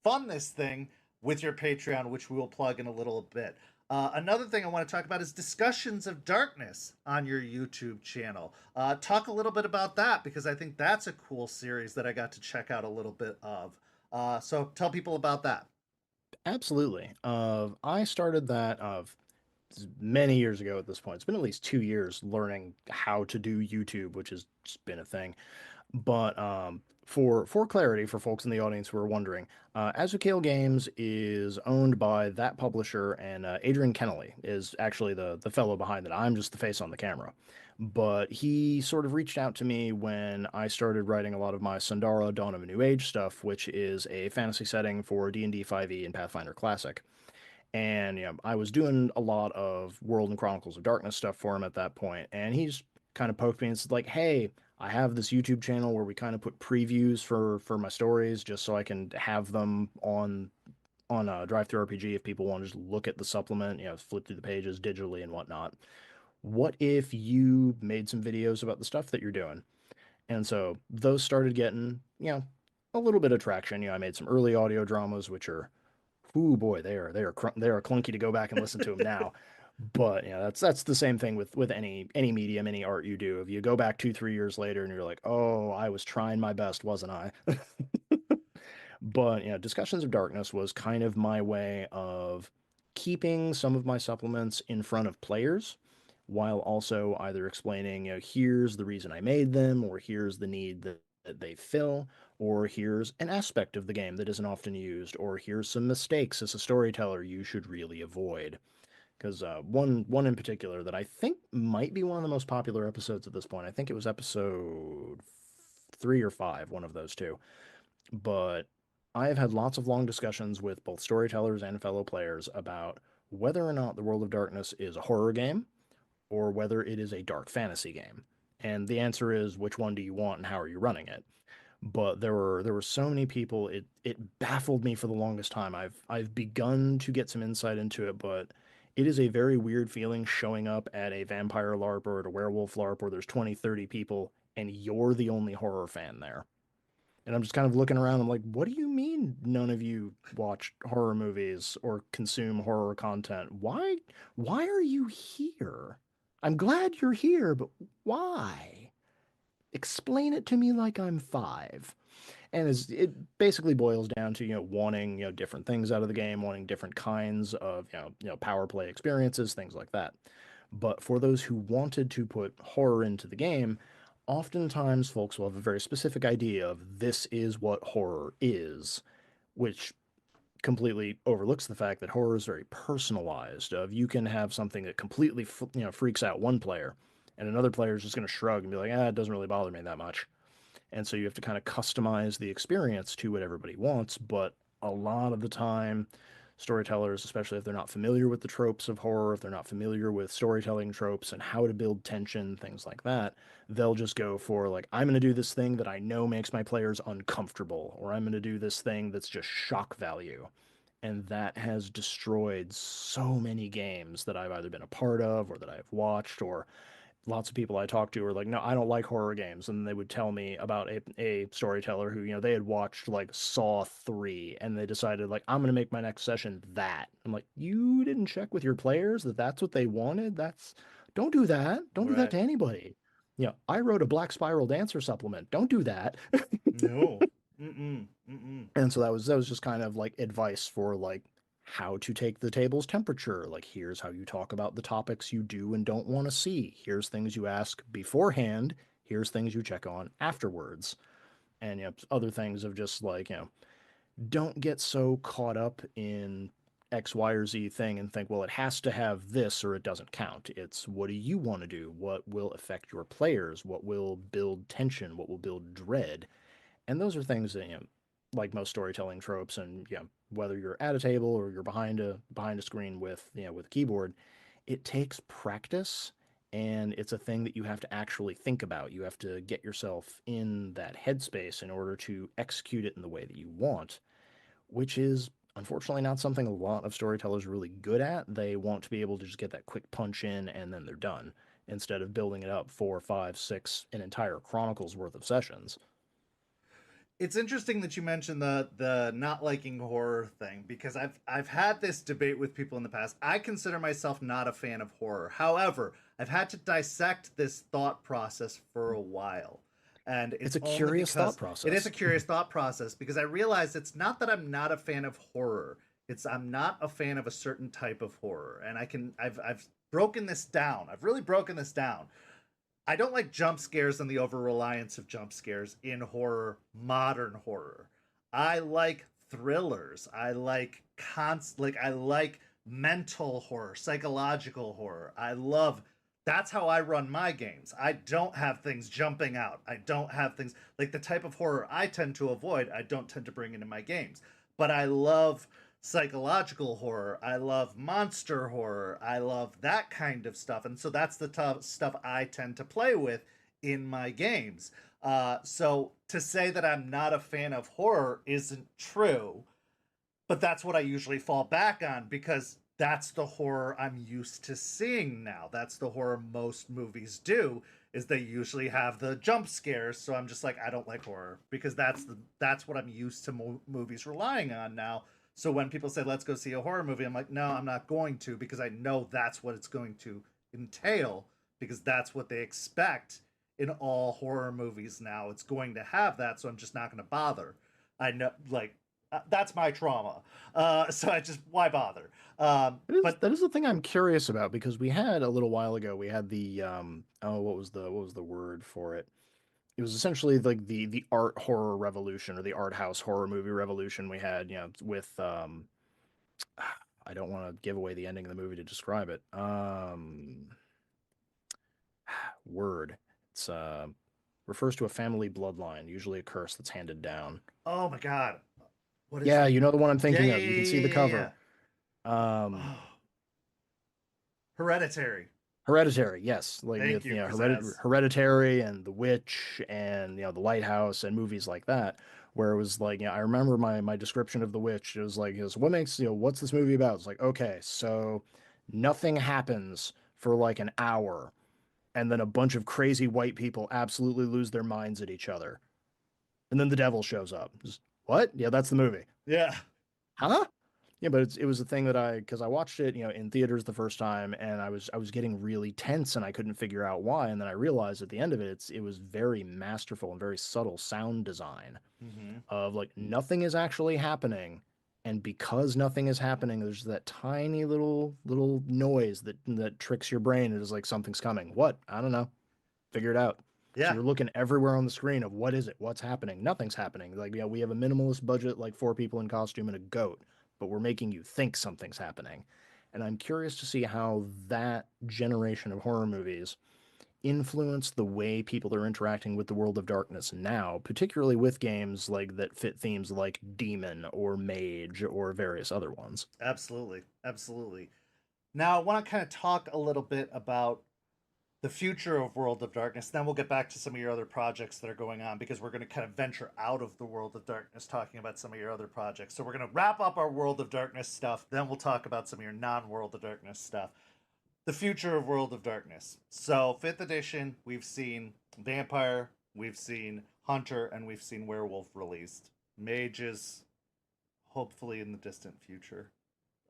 Speaker 2: fund this thing with your Patreon, which we will plug in a little bit. Another thing I want to talk about is Discussions of Darkness on your YouTube channel. Talk a little bit about that because I think that's a cool series that I got to check out a little bit of. So tell people about that.
Speaker 3: Absolutely. I started that many years ago at this point. It's been at least 2 years learning how to do YouTube, which has just been a thing. But for clarity, for folks in the audience who are wondering, Azukale Games is owned by that publisher, and Adrian Kennelly is actually the fellow behind it. I'm just the face on the camera. But he sort of reached out to me when I started writing a lot of my Sundara Dawn of a New Age stuff, which is a fantasy setting for D&D 5e and Pathfinder Classic. And I was doing a lot of World and Chronicles of Darkness stuff for him at that point, and he's kind of poked me and said like, "Hey, I have this YouTube channel where we kind of put previews for my stories just so I can have them on Drive Through RPG if people want to just look at the supplement, flip through the pages digitally and whatnot. What if you made some videos about the stuff that you're doing?" And so those started getting, a little bit of traction. I made some early audio dramas, which are, ooh boy, they are clunky to go back and listen to them now. But that's the same thing with any medium, any art you do. If you go back 2, 3 years later and you're like, oh, I was trying my best, wasn't I? But Discussions of Darkness was kind of my way of keeping some of my supplements in front of players while also either explaining, here's the reason I made them, or here's the need that they fill, or here's an aspect of the game that isn't often used, or here's some mistakes as a storyteller you should really avoid. Because one in particular that I think might be one of the most popular episodes at this point, I think it was episode 3 or 5, one of those two. But I have had lots of long discussions with both storytellers and fellow players about whether or not the World of Darkness is a horror game or whether it is a dark fantasy game. And the answer is which one do you want and how are you running it? But there were so many people, it baffled me for the longest time. I've begun to get some insight into it, but it is a very weird feeling showing up at a vampire LARP or at a werewolf LARP where there's 20, 30 people and you're the only horror fan there. And I'm just kind of looking around. I'm like, what do you mean none of you watch horror movies or consume horror content? Why are you here? I'm glad you're here, but why? Explain it to me like I'm 5. And it basically boils down to, wanting, different things out of the game, wanting different kinds of, power play experiences, things like that. But for those who wanted to put horror into the game, oftentimes folks will have a very specific idea of this is what horror is, which completely overlooks the fact that horror is very personalized. Of you can have something that completely freaks out one player, and another player is just going to shrug and be like, it doesn't really bother me that much. And so you have to kind of customize the experience to what everybody wants. But a lot of the time, storytellers, especially if they're not familiar with the tropes of horror, if they're not familiar with storytelling tropes and how to build tension, things like that, they'll just go for, like, I'm going to do this thing that I know makes my players uncomfortable, or I'm going to do this thing that's just shock value. And that has destroyed so many games that I've either been a part of or that I've watched, or lots of people I talked to were like, no, I don't like horror games. And they would tell me about a storyteller who, they had watched like Saw 3 and they decided, like, I'm going to make my next session that. I'm like, you didn't check with your players that that's what they wanted? Don't do that. Don't do that
Speaker 2: Right.
Speaker 3: to anybody. I wrote a Black Spiral Dancer supplement. Don't do that.
Speaker 2: No. Mm-mm. Mm-mm.
Speaker 3: And so that was just kind of like advice for like how to take the table's temperature. Like, here's how you talk about the topics you do and don't want to see. Here's things you ask beforehand. Here's things you check on afterwards. And other things of just like, don't get so caught up in X, Y, or Z thing and think, well, it has to have this or it doesn't count. It's what do you want to do? What will affect your players? What will build tension? What will build dread? And those are things that, like most storytelling tropes, and whether you're at a table or you're behind a screen with with a keyboard, it takes practice and it's a thing that you have to actually think about. You have to get yourself in that headspace in order to execute it in the way that you want, which is unfortunately not something a lot of storytellers are really good at. They want to be able to just get that quick punch in and then they're done, instead of building it up 4, 5, 6, an entire chronicle's worth of sessions.
Speaker 2: It's interesting that you mentioned the not liking horror thing, because I've had this debate with people in the past. I consider myself not a fan of horror. However, I've had to dissect this thought process for a while. And
Speaker 3: It's
Speaker 2: it's
Speaker 3: a
Speaker 2: only
Speaker 3: curious thought
Speaker 2: because it is a
Speaker 3: process.
Speaker 2: curious thought process, because I realize it's not that I'm not a fan of horror. It's I'm not a fan of a certain type of horror. And I've broken this down. I've really broken this down. I don't like jump scares and the over reliance of jump scares in horror, modern horror. I like thrillers. I like I like mental horror, psychological horror. I love That's how I run my games. I don't have things jumping out. I don't have things like the type of horror I tend to avoid. I don't tend to bring into my games. But I love psychological horror. I love monster horror. I love that kind of stuff. And so that's the stuff I tend to play with in my games. So to say that I'm not a fan of horror isn't true, but that's what I usually fall back on, because that's the horror I'm used to seeing now. That's the horror most movies do, is they usually have the jump scares. So I'm just like, I don't like horror, because that's what I'm used to movies relying on now. So when people say, let's go see a horror movie, I'm like, no, I'm not going to, because I know that's what it's going to entail, because that's what they expect in all horror movies now. It's going to have that, so I'm just not going to bother. I know, like, that's my trauma. So I just, why bother? But
Speaker 3: That is the thing I'm curious about, because we had a little while ago, we had the oh, what was the word for it? It was essentially like the art horror revolution, or the art house horror movie revolution we had, with I don't want to give away the ending of the movie to describe it. Word. It's refers to a family bloodline, usually a curse that's handed down.
Speaker 2: oh my god, what is
Speaker 3: Yeah,
Speaker 2: the?
Speaker 3: you know the one I'm
Speaker 2: Yeah,
Speaker 3: thinking
Speaker 2: yeah,
Speaker 3: of. You
Speaker 2: yeah,
Speaker 3: can see
Speaker 2: yeah,
Speaker 3: the
Speaker 2: yeah,
Speaker 3: cover.
Speaker 2: yeah.
Speaker 3: Um,
Speaker 2: Oh, Hereditary.
Speaker 3: Hereditary, yes, like
Speaker 2: Thank
Speaker 3: with
Speaker 2: you,
Speaker 3: Hereditary and The Witch and The Lighthouse and movies like that, where it was like, I remember my description of The Witch. It was like, what makes, what's this movie about? It's like, okay, so nothing happens for like an hour, and then a bunch of crazy white people absolutely lose their minds at each other, and then the devil shows up. Just, what? Yeah, that's the movie.
Speaker 2: Yeah,
Speaker 3: Huh? Yeah, but it was a thing that because I watched it, in theaters the first time, and I was getting really tense, and I couldn't figure out why, and then I realized at the end of it, it was very masterful and very subtle sound design
Speaker 2: mm-hmm.
Speaker 3: of like nothing is actually happening, and because nothing is happening, there's that tiny little noise that tricks your brain. It is like something's coming. What? I don't know. Figure it out. So
Speaker 2: Yeah,
Speaker 3: you're looking everywhere on the screen of what is it? What's happening? Nothing's happening. Like, we have a minimalist budget, like 4 people in costume and a goat, but we're making you think something's happening. And I'm curious to see how that generation of horror movies influence the way people are interacting with the world of darkness now, particularly with games like that fit themes like demon or mage or various other ones.
Speaker 2: absolutely, absolutely. Now I want to kind of talk a little bit about the future of World of Darkness. Then we'll get back to some of your other projects that are going on, because we're going to kind of venture out of the World of Darkness talking about some of your other projects. So we're going to wrap up our World of Darkness stuff. Then we'll talk about some of your non-World of Darkness stuff. The future of World of Darkness. So 5th edition, we've seen Vampire, we've seen Hunter, and we've seen Werewolf released. Mages, hopefully in the distant future.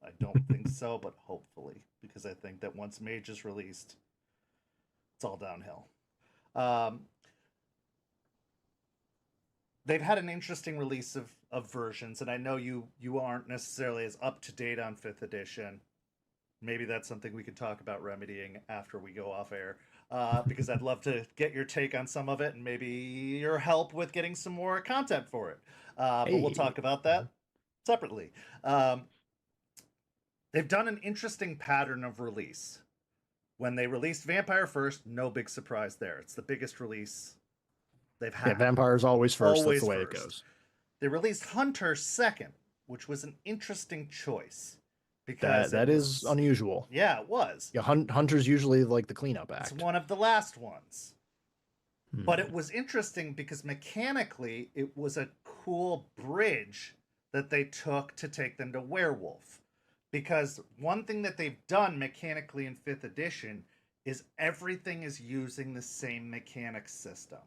Speaker 2: I don't think so, but hopefully, because I think that once Mage is released, it's all downhill. Um, they've had an interesting release of versions, and I know you aren't necessarily as up to date on 5th edition. Maybe that's something we could talk about remedying after we go off air, because I'd love to get your take on some of it, and maybe your help with getting some more content for it. But we'll
Speaker 3: Hey.
Speaker 2: talk about that separately. They've done an interesting pattern of release. When they released Vampire first, no big surprise there. It's the biggest release they've
Speaker 3: Yeah,
Speaker 2: had.
Speaker 3: vampires always first. That's the
Speaker 2: Always
Speaker 3: way it
Speaker 2: first.
Speaker 3: goes.
Speaker 2: They released Hunter second, which was an interesting choice, because it
Speaker 3: That is
Speaker 2: was,
Speaker 3: unusual.
Speaker 2: yeah, it was.
Speaker 3: Yeah, hunter's usually like the cleanup
Speaker 2: It's
Speaker 3: act.
Speaker 2: one of the last ones. But
Speaker 3: Hmm.
Speaker 2: it was interesting because mechanically it was a cool bridge that they took to take them to werewolf. Because one thing that they've done mechanically in 5th edition is everything is using the same mechanic system,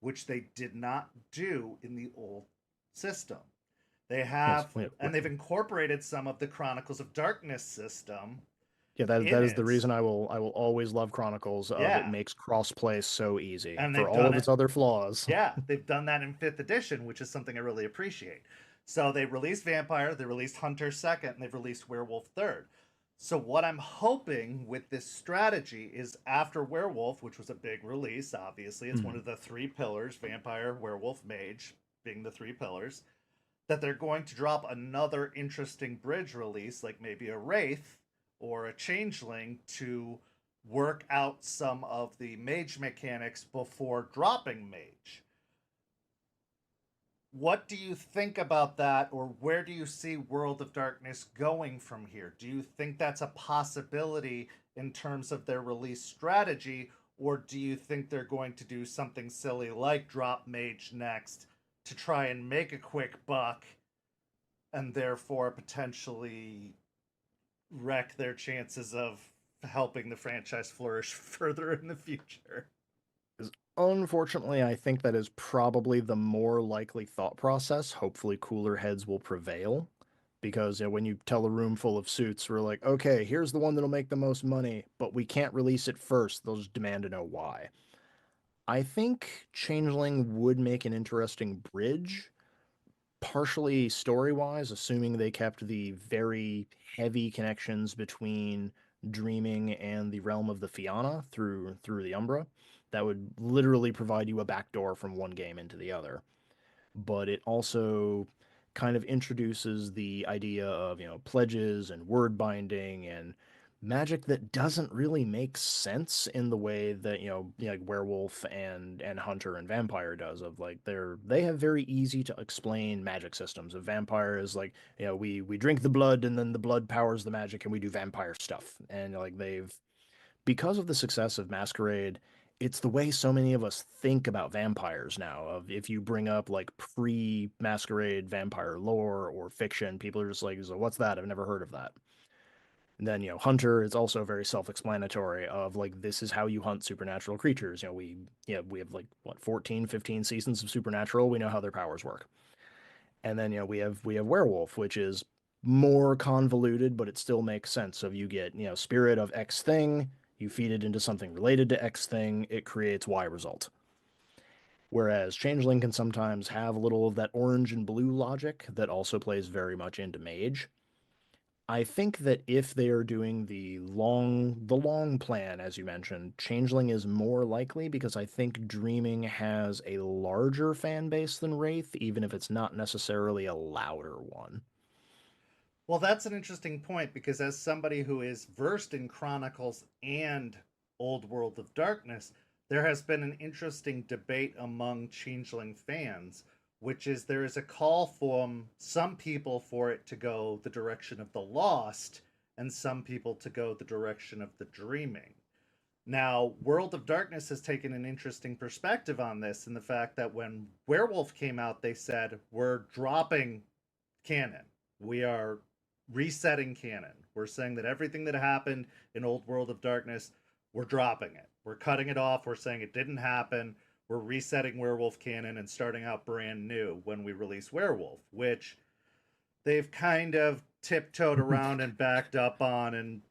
Speaker 2: which they did not do in the old system. They
Speaker 3: Yes.
Speaker 2: have, and they've incorporated some of the Chronicles of Darkness system
Speaker 3: Yeah,
Speaker 2: in
Speaker 3: that is the
Speaker 2: it.
Speaker 3: reason I will always love Chronicles of it
Speaker 2: Yeah.
Speaker 3: makes crossplay so easy
Speaker 2: And
Speaker 3: for
Speaker 2: they've
Speaker 3: all
Speaker 2: done
Speaker 3: of
Speaker 2: it.
Speaker 3: its other flaws.
Speaker 2: Yeah, they've done that in 5th edition, which is something I really appreciate. So they released Vampire, they released Hunter second, and they've released Werewolf third. So what I'm hoping with this strategy is after Werewolf, which was a big release, obviously, it's one
Speaker 3: Mhm.
Speaker 2: of the 3 pillars, Vampire, Werewolf, Mage being the 3 pillars, that they're going to drop another interesting bridge release, like maybe a Wraith or a Changeling, to work out some of the mage mechanics before dropping mage. What do you think about that, or where do you see World of Darkness going from here? Do you think that's a possibility in terms of their release strategy, or do you think they're going to do something silly like drop mage next to try and make a quick buck and therefore potentially wreck their chances of helping the franchise flourish further in the future?
Speaker 3: Unfortunately, I think that is probably the more likely thought process. Hopefully, cooler heads will prevail. Because when you tell a room full of suits, we're like, okay, here's the one that'll make the most money, but we can't release it first. They'll just demand to know why. I think Changeling would make an interesting bridge, partially story-wise, assuming they kept the very heavy connections between dreaming and the realm of the Fianna through the Umbra. That would literally provide you a backdoor from one game into the other. But it also kind of introduces the idea of, pledges and word binding and magic that doesn't really make sense in the way that, like werewolf and hunter and vampire does, of like they have very easy to explain magic systems. A vampire is like, we drink the blood and then the blood powers the magic and we do vampire stuff. And like they've because of the success of Masquerade, it's the way so many of us think about vampires now. Of if you bring up like pre-Masquerade vampire lore or fiction, people are just like, "So what's that? I've never heard of that." And then, Hunter is also very self-explanatory of like this is how you hunt supernatural creatures. We have like what 14, 15 seasons of Supernatural. We know how their powers work. And then, we have Werewolf, which is more convoluted, but it still makes sense. So if you get, spirit of X thing, you feed it into something related to X thing, it creates Y result. Whereas Changeling can sometimes have a little of that orange and blue logic that also plays very much into Mage. I think that if they are doing the long plan, as you mentioned, Changeling is more likely because I think Dreaming has a larger fan base than Wraith, even if it's not necessarily a louder one.
Speaker 2: Well, that's an interesting point because, as somebody who is versed in Chronicles and Old World of Darkness, there has been an interesting debate among Changeling fans, which is there is a call from some people for it to go the direction of the Lost and some people to go the direction of the Dreaming. Now, World of Darkness has taken an interesting perspective on this in the fact that when Werewolf came out, they said, we're dropping canon. We are resetting canon. We're saying that everything that happened in Old World of Darkness, we're dropping it. We're cutting it off. We're saying it didn't happen. We're resetting Werewolf canon and starting out brand new when we release Werewolf, which they've kind of tiptoed around and backed up on, and,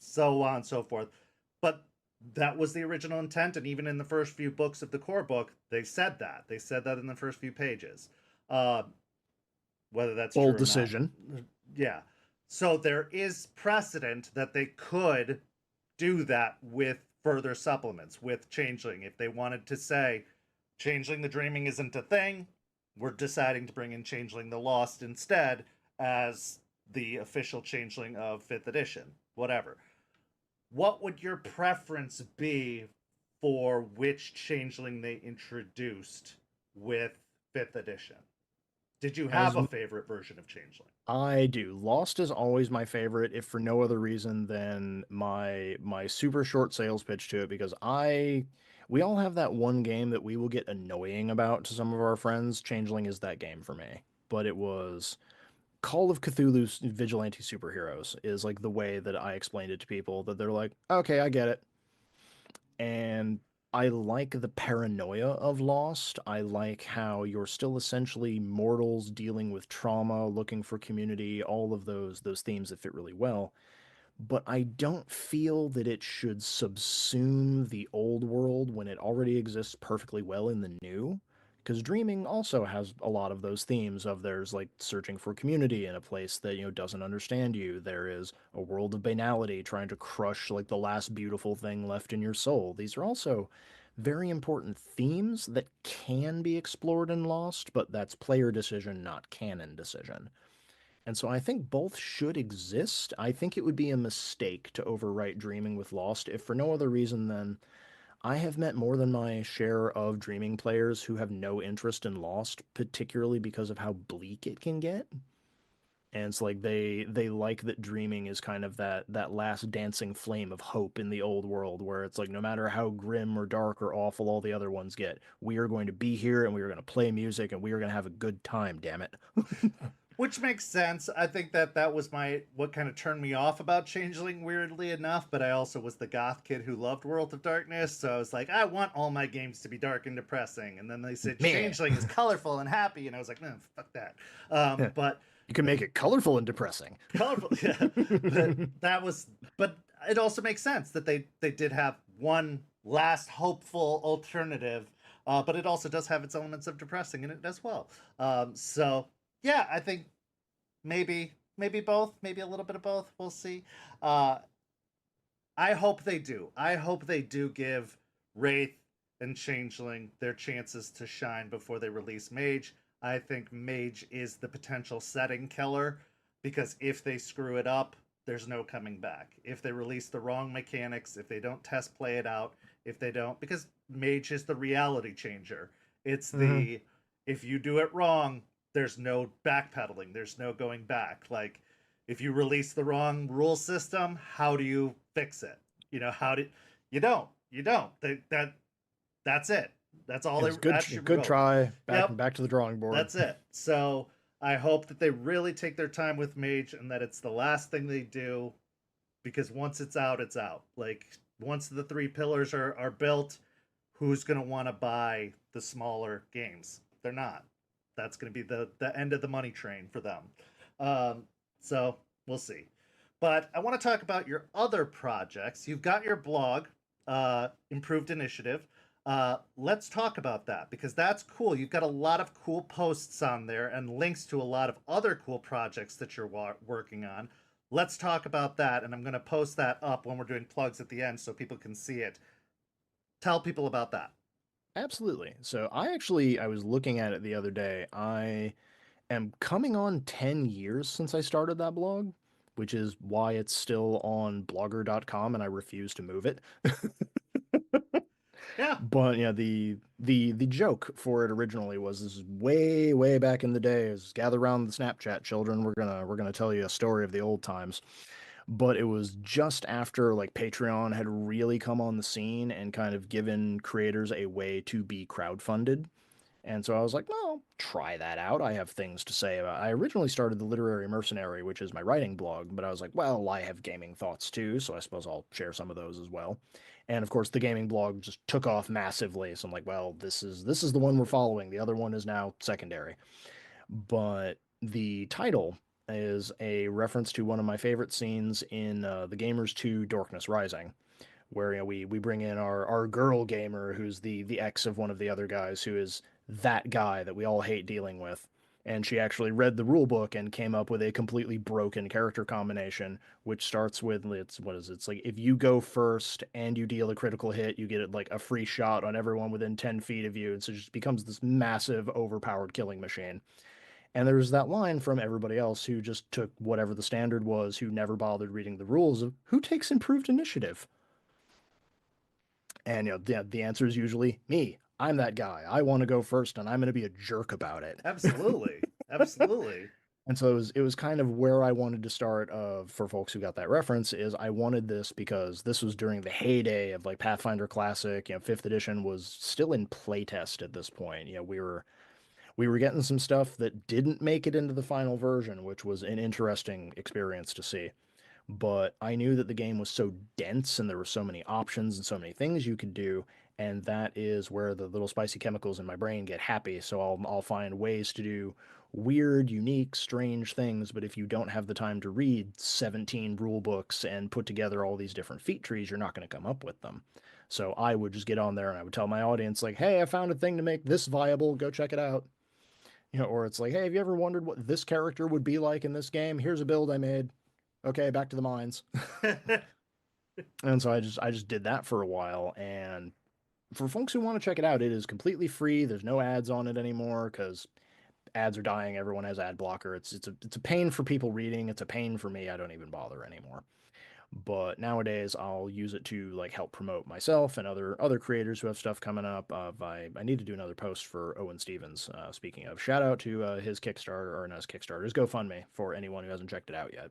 Speaker 2: so on and so forth. But that was the original intent, and even in the first few books of the core book, they said that. They said that in the first few pages. Whether that's
Speaker 3: Bold
Speaker 2: true or not.
Speaker 3: decision.
Speaker 2: Yeah. So there is precedent that they could do that with further supplements, with Changeling. If they wanted to say, Changeling the Dreaming isn't a thing, we're deciding to bring in Changeling the Lost instead as the official Changeling of 5th edition. Whatever. What would your preference be for which Changeling they introduced with 5th edition? Did you have
Speaker 3: As
Speaker 2: a favorite version of Changeling?
Speaker 3: I do. Lost is always my favorite, if for no other reason than my super short sales pitch to it, because we all have that one game that we will get annoying about to some of our friends. Changeling is that game for me. But it was Call of Cthulhu's Vigilante Superheroes is like the way that I explained it to people, that they're like, okay, I get it. And I like the paranoia of Lost. I like how you're still essentially mortals dealing with trauma, looking for community, all of those themes that fit really well. But I don't feel that it should subsume the old world when it already exists perfectly well in the new. Because Dreaming also has a lot of those themes of there's like searching for community in a place that, doesn't understand you. There is a world of banality trying to crush like the last beautiful thing left in your soul. These are also very important themes that can be explored in Lost, but that's player decision, not canon decision. And so I think both should exist. I think it would be a mistake to overwrite Dreaming with Lost, if for no other reason than I have met more than my share of Dreaming players who have no interest in Lost, particularly because of how bleak it can get. And it's like they like that Dreaming is kind of that last dancing flame of hope in the old world, where it's like no matter how grim or dark or awful all the other ones get, we are going to be here and we are going to play music and we are going to have a good time, damn it.
Speaker 2: Which makes sense. I think that was what kind of turned me off about Changeling, weirdly enough. But I also was the goth kid who loved World of Darkness, so I was like, I want all my games to be dark and depressing. And then they said
Speaker 3: Man.
Speaker 2: Changeling is colorful and happy, and I was like, no, fuck that. But
Speaker 3: You can make it colorful and depressing.
Speaker 2: colorful, yeah. But that was, but it also makes sense that they did have one last hopeful alternative. But it also does have its elements of depressing in it as well. So yeah, I think maybe both, maybe a little bit of both. We'll see. Uh, I hope they do. I hope they do give Wraith and Changeling their chances to shine before they release Mage. I think Mage is the potential setting killer because if they screw it up, there's no coming back. If they release the wrong mechanics, if they don't test play it out, if they don't, because Mage is the reality changer. It's
Speaker 3: Mm-hmm.
Speaker 2: the if you do it wrong, there's no backpedaling. There's no going back. Like if you release the wrong rule system, how do you fix it? How do you don't. You don't. That's it. That's all
Speaker 3: It's
Speaker 2: that's your
Speaker 3: good
Speaker 2: goal.
Speaker 3: try.
Speaker 2: Yep,
Speaker 3: Back to the drawing board.
Speaker 2: that's it. So I hope that they really take their time with Mage and that it's the last thing they do because once it's out, it's out. Like once the three pillars are built, who's gonna want to buy the smaller games? They're not. That's gonna be the end of the money train for them. So we'll see. But I want to talk about your other projects. You've got your blog, Improved Initiative. Let's talk about that because that's cool. You've got a lot of cool posts on there and links to a lot of other cool projects that you're working on. Let's talk about that, and I'm going to post that up when we're doing plugs at the end so people can see it. Tell people about that.
Speaker 3: Absolutely. So I was looking at it the other day. I am coming on 10 years since I started that blog, which is why it's still on blogger.com and I refuse to move it.
Speaker 2: Yeah,
Speaker 3: But yeah, the joke for it originally was this is way back in the day. Is gather around the Snapchat children. We're gonna tell you a story of the old times. But it was just after like Patreon had really come on the scene and kind of given creators a way to be crowdfunded. And so I was like, well, try that out. I have things to say about. I originally started the Literary Mercenary, which is my writing blog, but I was like, well, I have gaming thoughts too, so I suppose I'll share some of those as well. And of course, the gaming blog just took off massively. So I'm like, well, this is the one we're following. The other one is now secondary. But the title is a reference to one of my favorite scenes in the Gamers 2 Darkness Rising, where we bring in our girl gamer who's the ex of one of the other guys who is that guy that we all hate dealing with. And she actually read the rule book and came up with a completely broken character combination, which starts with it's what is it? It's like if you go first and you deal a critical hit, you get like a free shot on everyone within 10 feet of you. And so it just becomes this massive, overpowered killing machine. And there's that line from everybody else who just took whatever the standard was, who never bothered reading the rules of who takes improved initiative. And the answer is usually me. I'm that guy. I want to go first, and I'm going to be a jerk about it.
Speaker 2: absolutely. Absolutely.
Speaker 3: And so it was kind of where I wanted to start for folks who got that reference is I wanted this because this was during the heyday of like Pathfinder Classic, 5th edition was still in playtest at this point. We were getting some stuff that didn't make it into the final version, which was an interesting experience to see. But I knew that the game was so dense and there were so many options and so many things you could do, and that is where the little spicy chemicals in my brain get happy. So I'll find ways to do weird, unique, strange things, but if you don't have the time to read 17 rule books and put together all these different feat trees, you're not going to come up with them. So I would just get on there and I would tell my audience like, "Hey, I found a thing to make this viable. Go check it out." Or it's like, "Hey, have you ever wondered what this character would be like in this game? Here's a build I made. Okay, back to the mines." And so I just did that for a while. And for folks who want to check it out, it is completely free. There's no ads on it anymore because ads are dying. Everyone has ad blocker. It's a pain for people reading. It's a pain for me. I don't even bother anymore. But nowadays I'll use it to like help promote myself and other creators who have stuff coming up. I need to do another post for Owen Stevens. Speaking of, shout out to his Kickstarter, or not his Kickstarter, his GoFundMe for anyone who hasn't checked it out yet.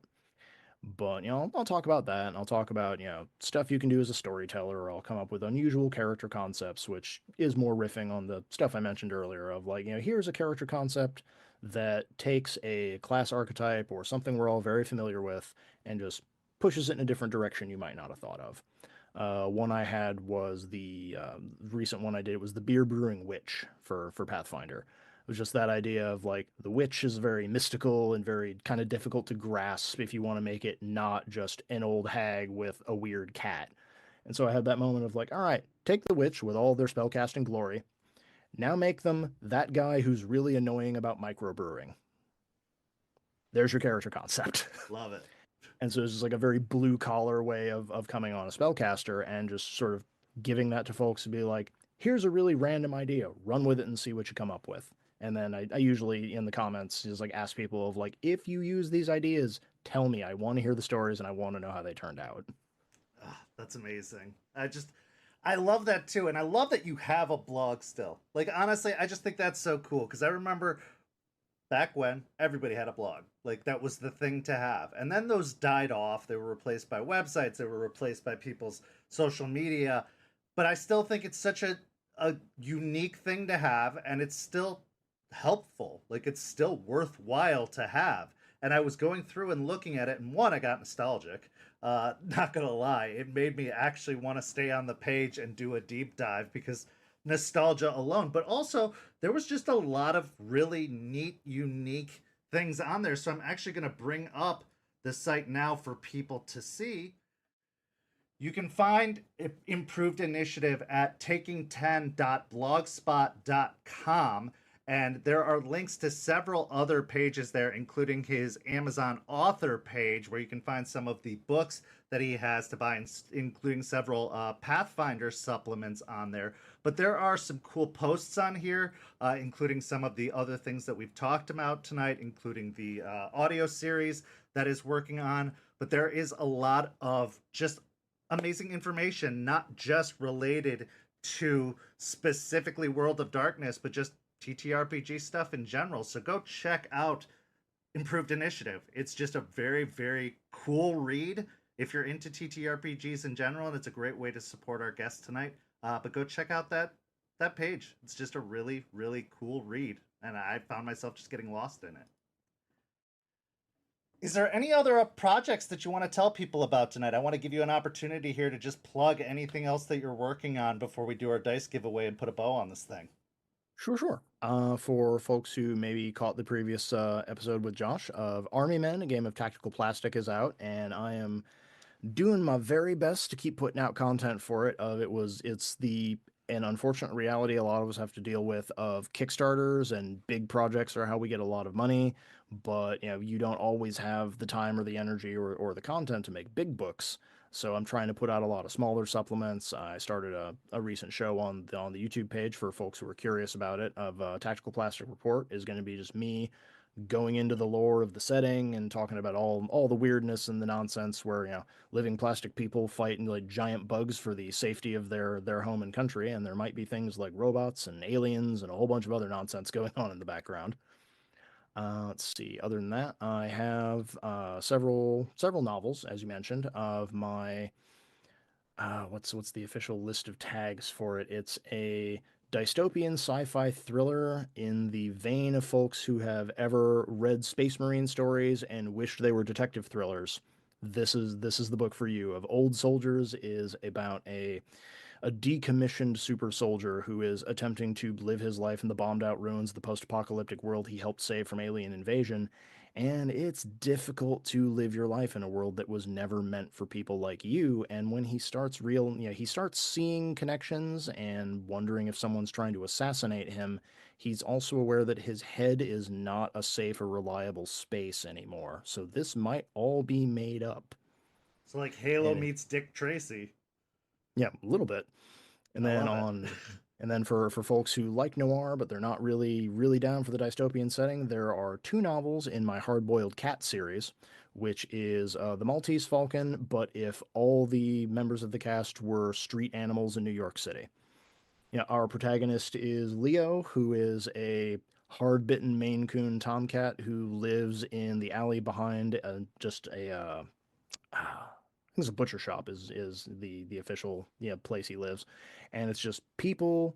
Speaker 3: But I'll talk about that, and I'll talk about stuff you can do as a storyteller, or I'll come up with unusual character concepts, which is more riffing on the stuff I mentioned earlier of like here's a character concept that takes a class archetype or something we're all very familiar with and just pushes it in a different direction you might not have thought of. One I had was the recent one I did was the beer brewing witch for Pathfinder. It was just that idea of like the witch is very mystical and very kind of difficult to grasp if you want to make it not just an old hag with a weird cat. And so I had that moment of like, all right, take the witch with all their spellcasting glory. Now make them that guy who's really annoying about microbrewing. There's your character concept.
Speaker 2: Love it.
Speaker 3: And so it's just like a very blue collar way of coming on a spellcaster and just sort of giving that to folks to be like, here's a really random idea, run with it and see what you come up with. And then I usually in the comments just like ask people of like, if you use these ideas, tell me. I want to hear the stories and I want to know how they turned out.
Speaker 2: That's amazing. I love that too. And I love that you have a blog still. Like, honestly, I just think that's so cool because I remember back when everybody had a blog. Like, that was the thing to have. And then those died off. They were replaced by websites, they were replaced by people's social media. But I still think it's such a unique thing to have. And it's still helpful. Like, it's still worthwhile to have. And I was going through and looking at it, and one, I got nostalgic. Not gonna lie, it made me actually want to stay on the page and do a deep dive because nostalgia alone. But also, there was just a lot of really neat, unique things on there. So I'm actually gonna bring up the site now for people to see. You can find Improved Initiative at taking10.blogspot.com. And there are links to several other pages there, including his Amazon author page, where you can find some of the books that he has to buy, including several Pathfinder supplements on there. But there are some cool posts on here, including some of the other things that we've talked about tonight, including the audio series that is working on. But there is a lot of just amazing information, not just related to specifically World of Darkness, but just TTRPG stuff in general. So go check out Improved Initiative. It's just a very, very cool read if you're into TTRPGs in general, and it's a great way to support our guest tonight. But go check out that page. It's just a really, really cool read, and I found myself just getting lost in it. Is there any other projects that you want to tell people about tonight? I want to give you an opportunity here to just plug anything else that you're working on before we do our dice giveaway and put a bow on this thing.
Speaker 3: Sure. For folks who maybe caught the previous episode with Josh of Army Men, a game of tactical plastic is out, and I am doing my very best to keep putting out content for it. It's an unfortunate reality a lot of us have to deal with of Kickstarters, and big projects are how we get a lot of money, but you don't always have the time or the energy or the content to make big books. So I'm trying to put out a lot of smaller supplements. I started a recent show on the YouTube page for folks who are curious about it of Tactical Plastic Report. Is going to be just me going into the lore of the setting and talking about all the weirdness and the nonsense where living plastic people fight like giant bugs for the safety of their home and country, and there might be things like robots and aliens and a whole bunch of other nonsense going on in the background. Let's see. Other than that, I have several novels, as you mentioned, of my what's the official list of tags for it? It's a dystopian sci-fi thriller in the vein of folks who have ever read Space Marine stories and wished they were detective thrillers. This is the book for you. Of Old Soldiers is about a decommissioned super soldier who is attempting to live his life in the bombed out ruins of the post apocalyptic world he helped save from alien invasion. And it's difficult to live your life in a world that was never meant for people like you. And when he starts seeing connections and wondering if someone's trying to assassinate him, he's also aware that his head is not a safe or reliable space anymore. So this might all be made up.
Speaker 2: So like Halo
Speaker 3: And it,
Speaker 2: meets Dick Tracy.
Speaker 3: yeah, a little bit. And
Speaker 2: I
Speaker 3: then
Speaker 2: love it.
Speaker 3: on and then for folks who like noir but they're not really down for the dystopian setting, there are two novels in my Hard-Boiled Cat series, which is The Maltese Falcon, but if all the members of the cast were street animals in New York City. Our protagonist is Leo, who is a hard-bitten Maine Coon tomcat who lives in the alley behind just a I think it's a butcher shop is the official place he lives, and it's just people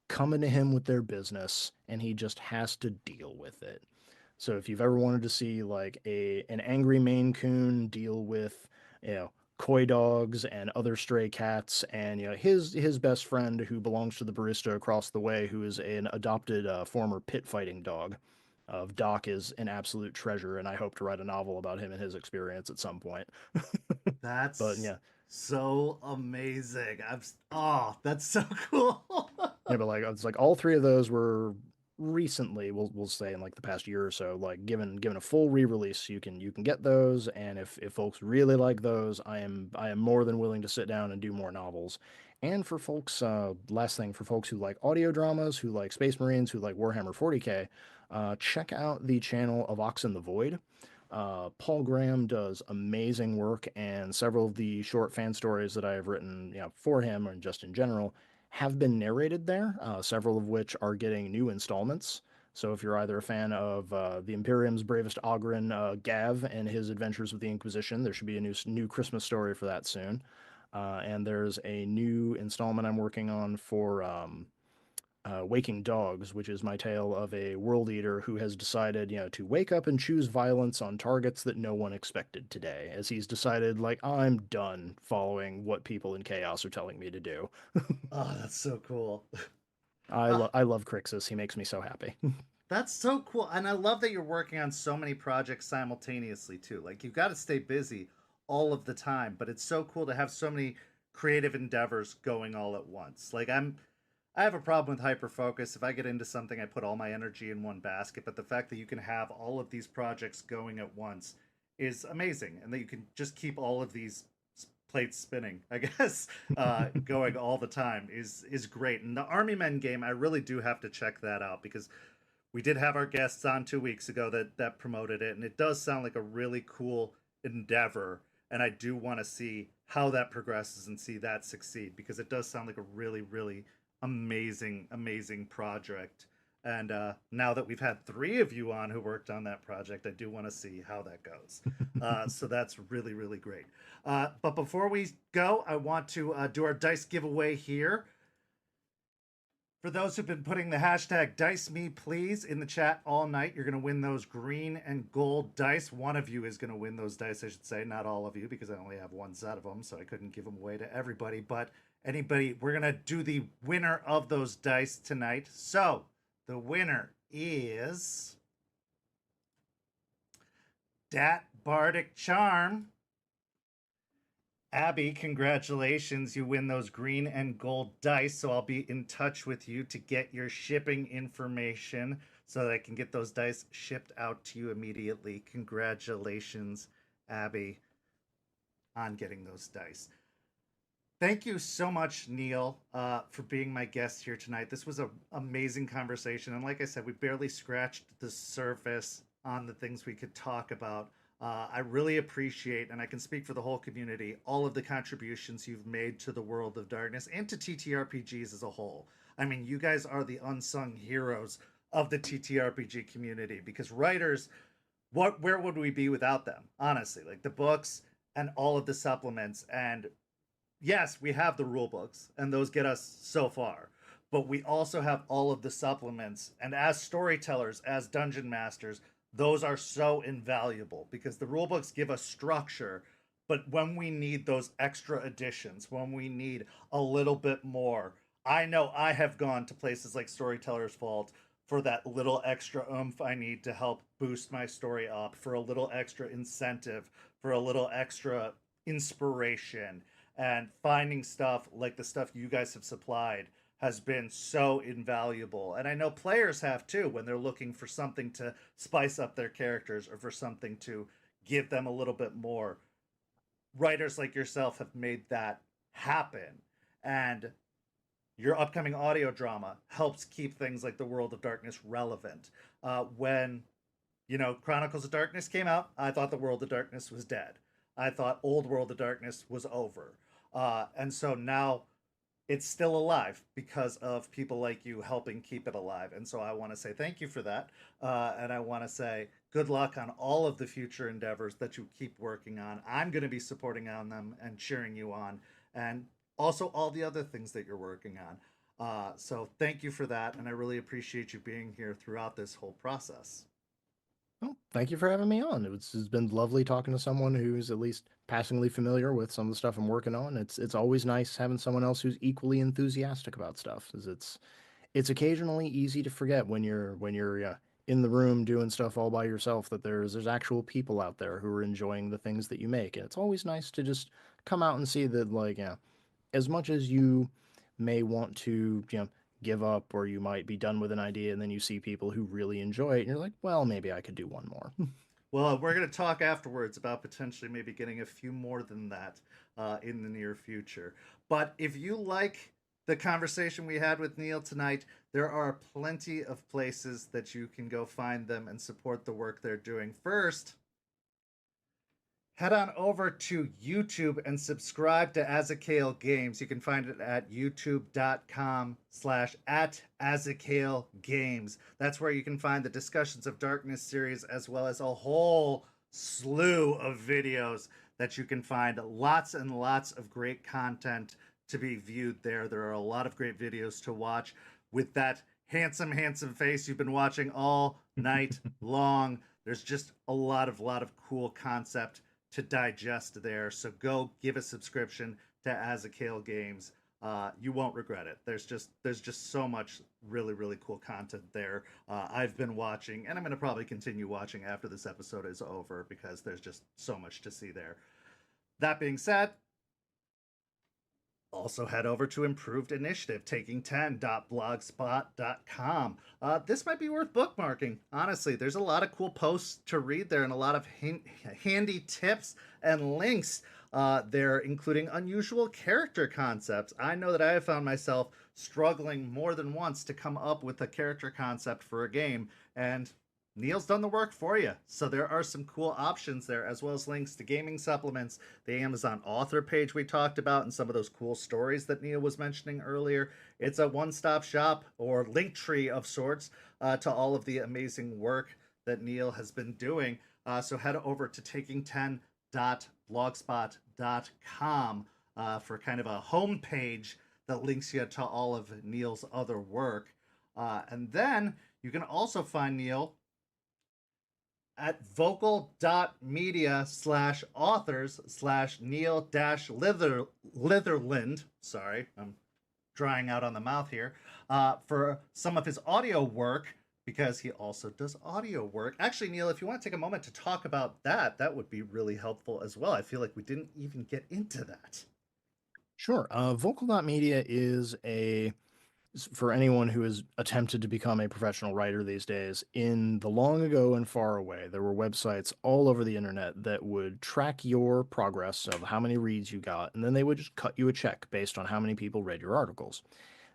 Speaker 3: coming to him with their business, and he just has to deal with it. So if you've ever wanted to see like an angry Maine Coon deal with coy dogs and other stray cats, and his best friend who belongs to the barista across the way, who is an adopted former pit fighting dog. Of Doc is an absolute treasure, and I hope to write a novel about him and his experience at some point. But
Speaker 2: That's
Speaker 3: yeah,
Speaker 2: so amazing. Oh, that's so cool.
Speaker 3: yeah, but like it's like all three of those were recently, we'll say in like the past year or so, like given a full re-release. You can get those, and if folks really like those, I am more than willing to sit down and do more novels. And for folks, last thing for folks who like audio dramas, who like Space Marines, who like Warhammer 40K, check out the channel of Ox in the Void. Paul Graham does amazing work, and several of the short fan stories that I have written, for him and just in general, have been narrated there. Several of which are getting new installments. So if you're either a fan of the Imperium's bravest Ogren, Gav, and his adventures with the Inquisition, there should be a new Christmas story for that soon. And there's a new installment I'm working on for Waking Dogs, which is my tale of a world eater who has decided, to wake up and choose violence on targets that no one expected today, as he's decided, like, I'm done following what people in chaos are telling me to do.
Speaker 2: Oh, that's so cool.
Speaker 3: I love Crixus. He makes me so happy.
Speaker 2: That's so cool. And I love that you're working on so many projects simultaneously too. Like you've got to stay busy all of the time, but it's so cool to have so many creative endeavors going all at once. I have a problem with hyper focus. If I get into something, I put all my energy in one basket, but the fact that you can have all of these projects going at once is amazing, and that you can just keep all of these plates spinning, I guess, going all the time is great. And the Army Men game, I really do have to check that out because we did have our guests on 2 weeks ago that promoted it, and it does sound like a really cool endeavor. And I do want to see how that progresses and see that succeed because it does sound like a really amazing project. And now that we've had three of you on who worked on that project, I do want to see how that goes. So that's really great. But before we go, I want to do our dice giveaway here. For those who've been putting the hashtag DiceMePlease in the chat all night, you're going to win those green and gold dice. One of you is going to win those dice, I should say. Not all of you, because I only have one set of them, so I couldn't give them away to everybody. But anybody, we're going to do the winner of those dice tonight. So the winner is Dat Bardic Charm. Abby, congratulations. You win those green and gold dice. So I'll be in touch with you to get your shipping information so that I can get those dice shipped out to you immediately. Congratulations, Abby, on getting those dice. Thank you so much, Neal, for being my guest here tonight. This was an amazing conversation. And like I said, we barely scratched the surface on the things we could talk about. I really appreciate, and I can speak for the whole community, all of the contributions you've made to the world of darkness and to TTRPGs as a whole. I mean, you guys are the unsung heroes of the TTRPG community, because writers, where would we be without them? Honestly, like the books and all of the supplements. And yes, we have the rule books, and those get us so far. But we also have all of the supplements. And as storytellers, as dungeon masters, those are so invaluable because the rule books give us structure. But when we need those extra additions, when we need a little bit more, I know I have gone to places like Storyteller's Vault for that little extra oomph I need to help boost my story up, for a little extra incentive, for a little extra inspiration. And finding stuff like the stuff you guys have supplied has been so invaluable. And I know players have too when they're looking for something to spice up their characters or for something to give them a little bit more. Writers like yourself have made that happen. And your upcoming audio drama helps keep things like the World of Darkness relevant. When, Chronicles of Darkness came out, I thought the World of Darkness was dead. I thought Old World of Darkness was over. And so now it's still alive because of people like you helping keep it alive. And so I want to say thank you for that. And I want to say good luck on all of the future endeavors that you keep working on. I'm going to be supporting on them and cheering you on. And also all the other things that you're working on. So thank you for that. And I really appreciate you being here throughout this whole process.
Speaker 3: Well, thank you for having me on. It's been lovely talking to someone who's at least passingly familiar with some of the stuff I'm working on. It's always nice having someone else who's equally enthusiastic about stuff. 'Cause it's occasionally easy to forget when you're in the room doing stuff all by yourself that there's actual people out there who are enjoying the things that you make. And it's always nice to just come out and see that, like, as much as you may want to, give up, or you might be done with an idea and then you see people who really enjoy it and you're like, well, maybe I could do one more.
Speaker 2: Well, we're going to talk afterwards about potentially maybe getting a few more than that in the near future. But if you like the conversation we had with Neal tonight, there are plenty of places that you can go find them and support the work they're doing. First, head on over to YouTube and subscribe to Azakale Games. You can find it at youtube.com/@Azakale Games. That's where you can find the Discussions of Darkness series, as well as a whole slew of videos that you can find. Lots and lots of great content to be viewed there. There are a lot of great videos to watch with that handsome, handsome face you've been watching all night long. There's just a lot of cool concept to digest there. So go give a subscription to Azakale Games. You won't regret it. There's just so much really cool content there. I've been watching, and I'm going to probably continue watching after this episode is over because there's just so much to see there. That being said, also head over to Improved Initiative, taking10.blogspot.com. This might be worth bookmarking. Honestly, there's a lot of cool posts to read there and a lot of handy tips and links there, including unusual character concepts. I know that I have found myself struggling more than once to come up with a character concept for a game, and Neal's done the work for you. So there are some cool options there, as well as links to gaming supplements, the Amazon author page we talked about, and some of those cool stories that Neal was mentioning earlier. It's a one-stop shop or link tree of sorts to all of the amazing work that Neal has been doing. So head over to taking10.blogspot.com for kind of a home page that links you to all of Neal's other work. And then you can also find Neal at vocal.media/authors/Neal-Litherland. Sorry, I'm drying out on the mouth here. For some of his audio work, because he also does audio work. Actually, Neal, if you want to take a moment to talk about that, that would be really helpful as well. I feel like we didn't even get into that.
Speaker 3: Sure. Vocal.media is for anyone who has attempted to become a professional writer these days. In the long ago and far away, there were websites all over the internet that would track your progress of how many reads you got, and then they would just cut you a check based on how many people read your articles.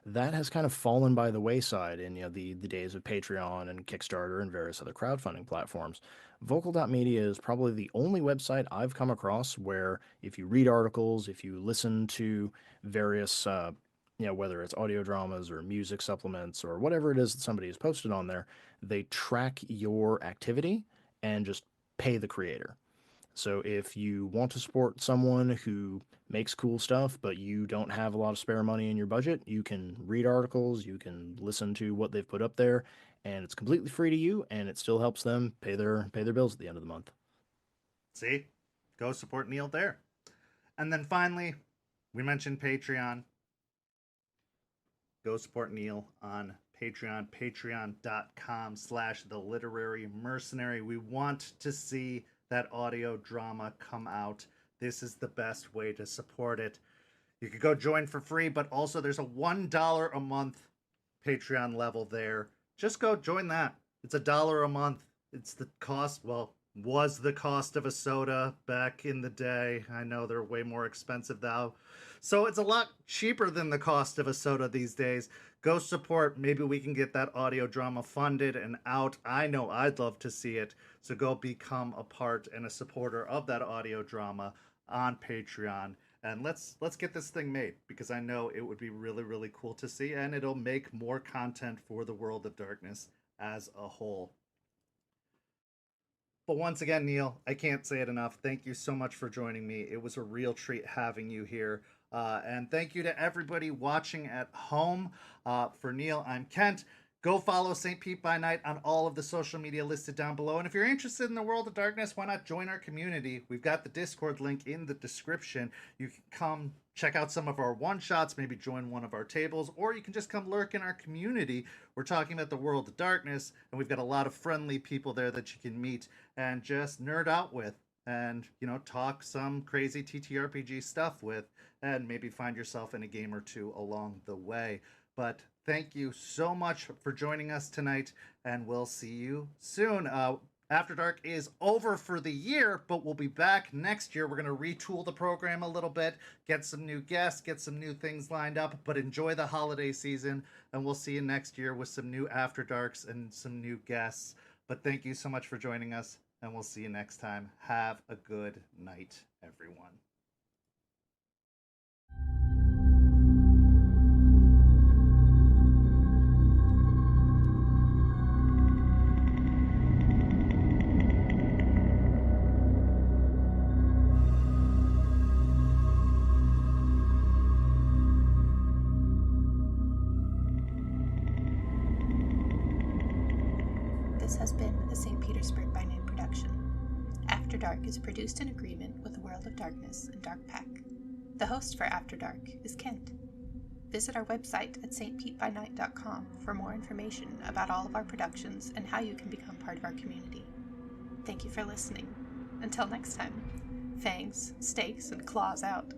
Speaker 3: That has kind of fallen by the wayside in the days of Patreon and Kickstarter and various other crowdfunding platforms. Vocal.media is probably the only website I've come across where if you read articles, if you listen to various whether it's audio dramas or music supplements or whatever it is that somebody has posted on there, they track your activity and just pay the creator. So if you want to support someone who makes cool stuff, but you don't have a lot of spare money in your budget, you can read articles, you can listen to what they've put up there, and it's completely free to you, and it still helps them pay their bills at the end of the month.
Speaker 2: See? Go support Neal there. And then finally, we mentioned Patreon. Go support Neal on Patreon, patreon.com/the Literary Mercenary. We want to see that audio drama come out. This is the best way to support it. You could go join for free, but also there's a $1 a month Patreon level there. Just go join that. It's $1 a month. It's the cost, well, was the cost of a soda back in the day. I know they're way more expensive now. So it's a lot cheaper than the cost of a soda these days. Go support. Maybe we can get that audio drama funded and out. I know I'd love to see it. So go become a part and a supporter of that audio drama on Patreon. And let's get this thing made, because I know it would be really, really cool to see, and it'll make more content for the World of Darkness as a whole. But once again, Neal, I can't say it enough. Thank you so much for joining me. It was a real treat having you here. And thank you to everybody watching at home. For Neal, I'm Kent. Go follow St. Pete by Night on all of the social media listed down below. And if you're interested in the World of Darkness, why not join our community? We've got the Discord link in the description. You can come check out some of our one-shots, maybe join one of our tables, or you can just come lurk in our community. We're talking about the World of Darkness, and we've got a lot of friendly people there that you can meet and just nerd out with, and, talk some crazy TTRPG stuff with, and maybe find yourself in a game or two along the way. But thank you so much for joining us tonight, and we'll see you soon. After Dark is over for the year, but we'll be back next year. We're going to retool the program a little bit, get some new guests, get some new things lined up, but enjoy the holiday season, and we'll see you next year with some new After Darks and some new guests. But thank you so much for joining us, and we'll see you next time. Have a good night, everyone.
Speaker 1: This has been a St. Petersburg by Night production. After Dark is produced in agreement with the World of Darkness and Dark Pack. The host for After Dark is Kent. Visit our website at stpetbynight.com for more information about all of our productions and how you can become part of our community. Thank you for listening. Until next time, fangs, stakes, and claws out.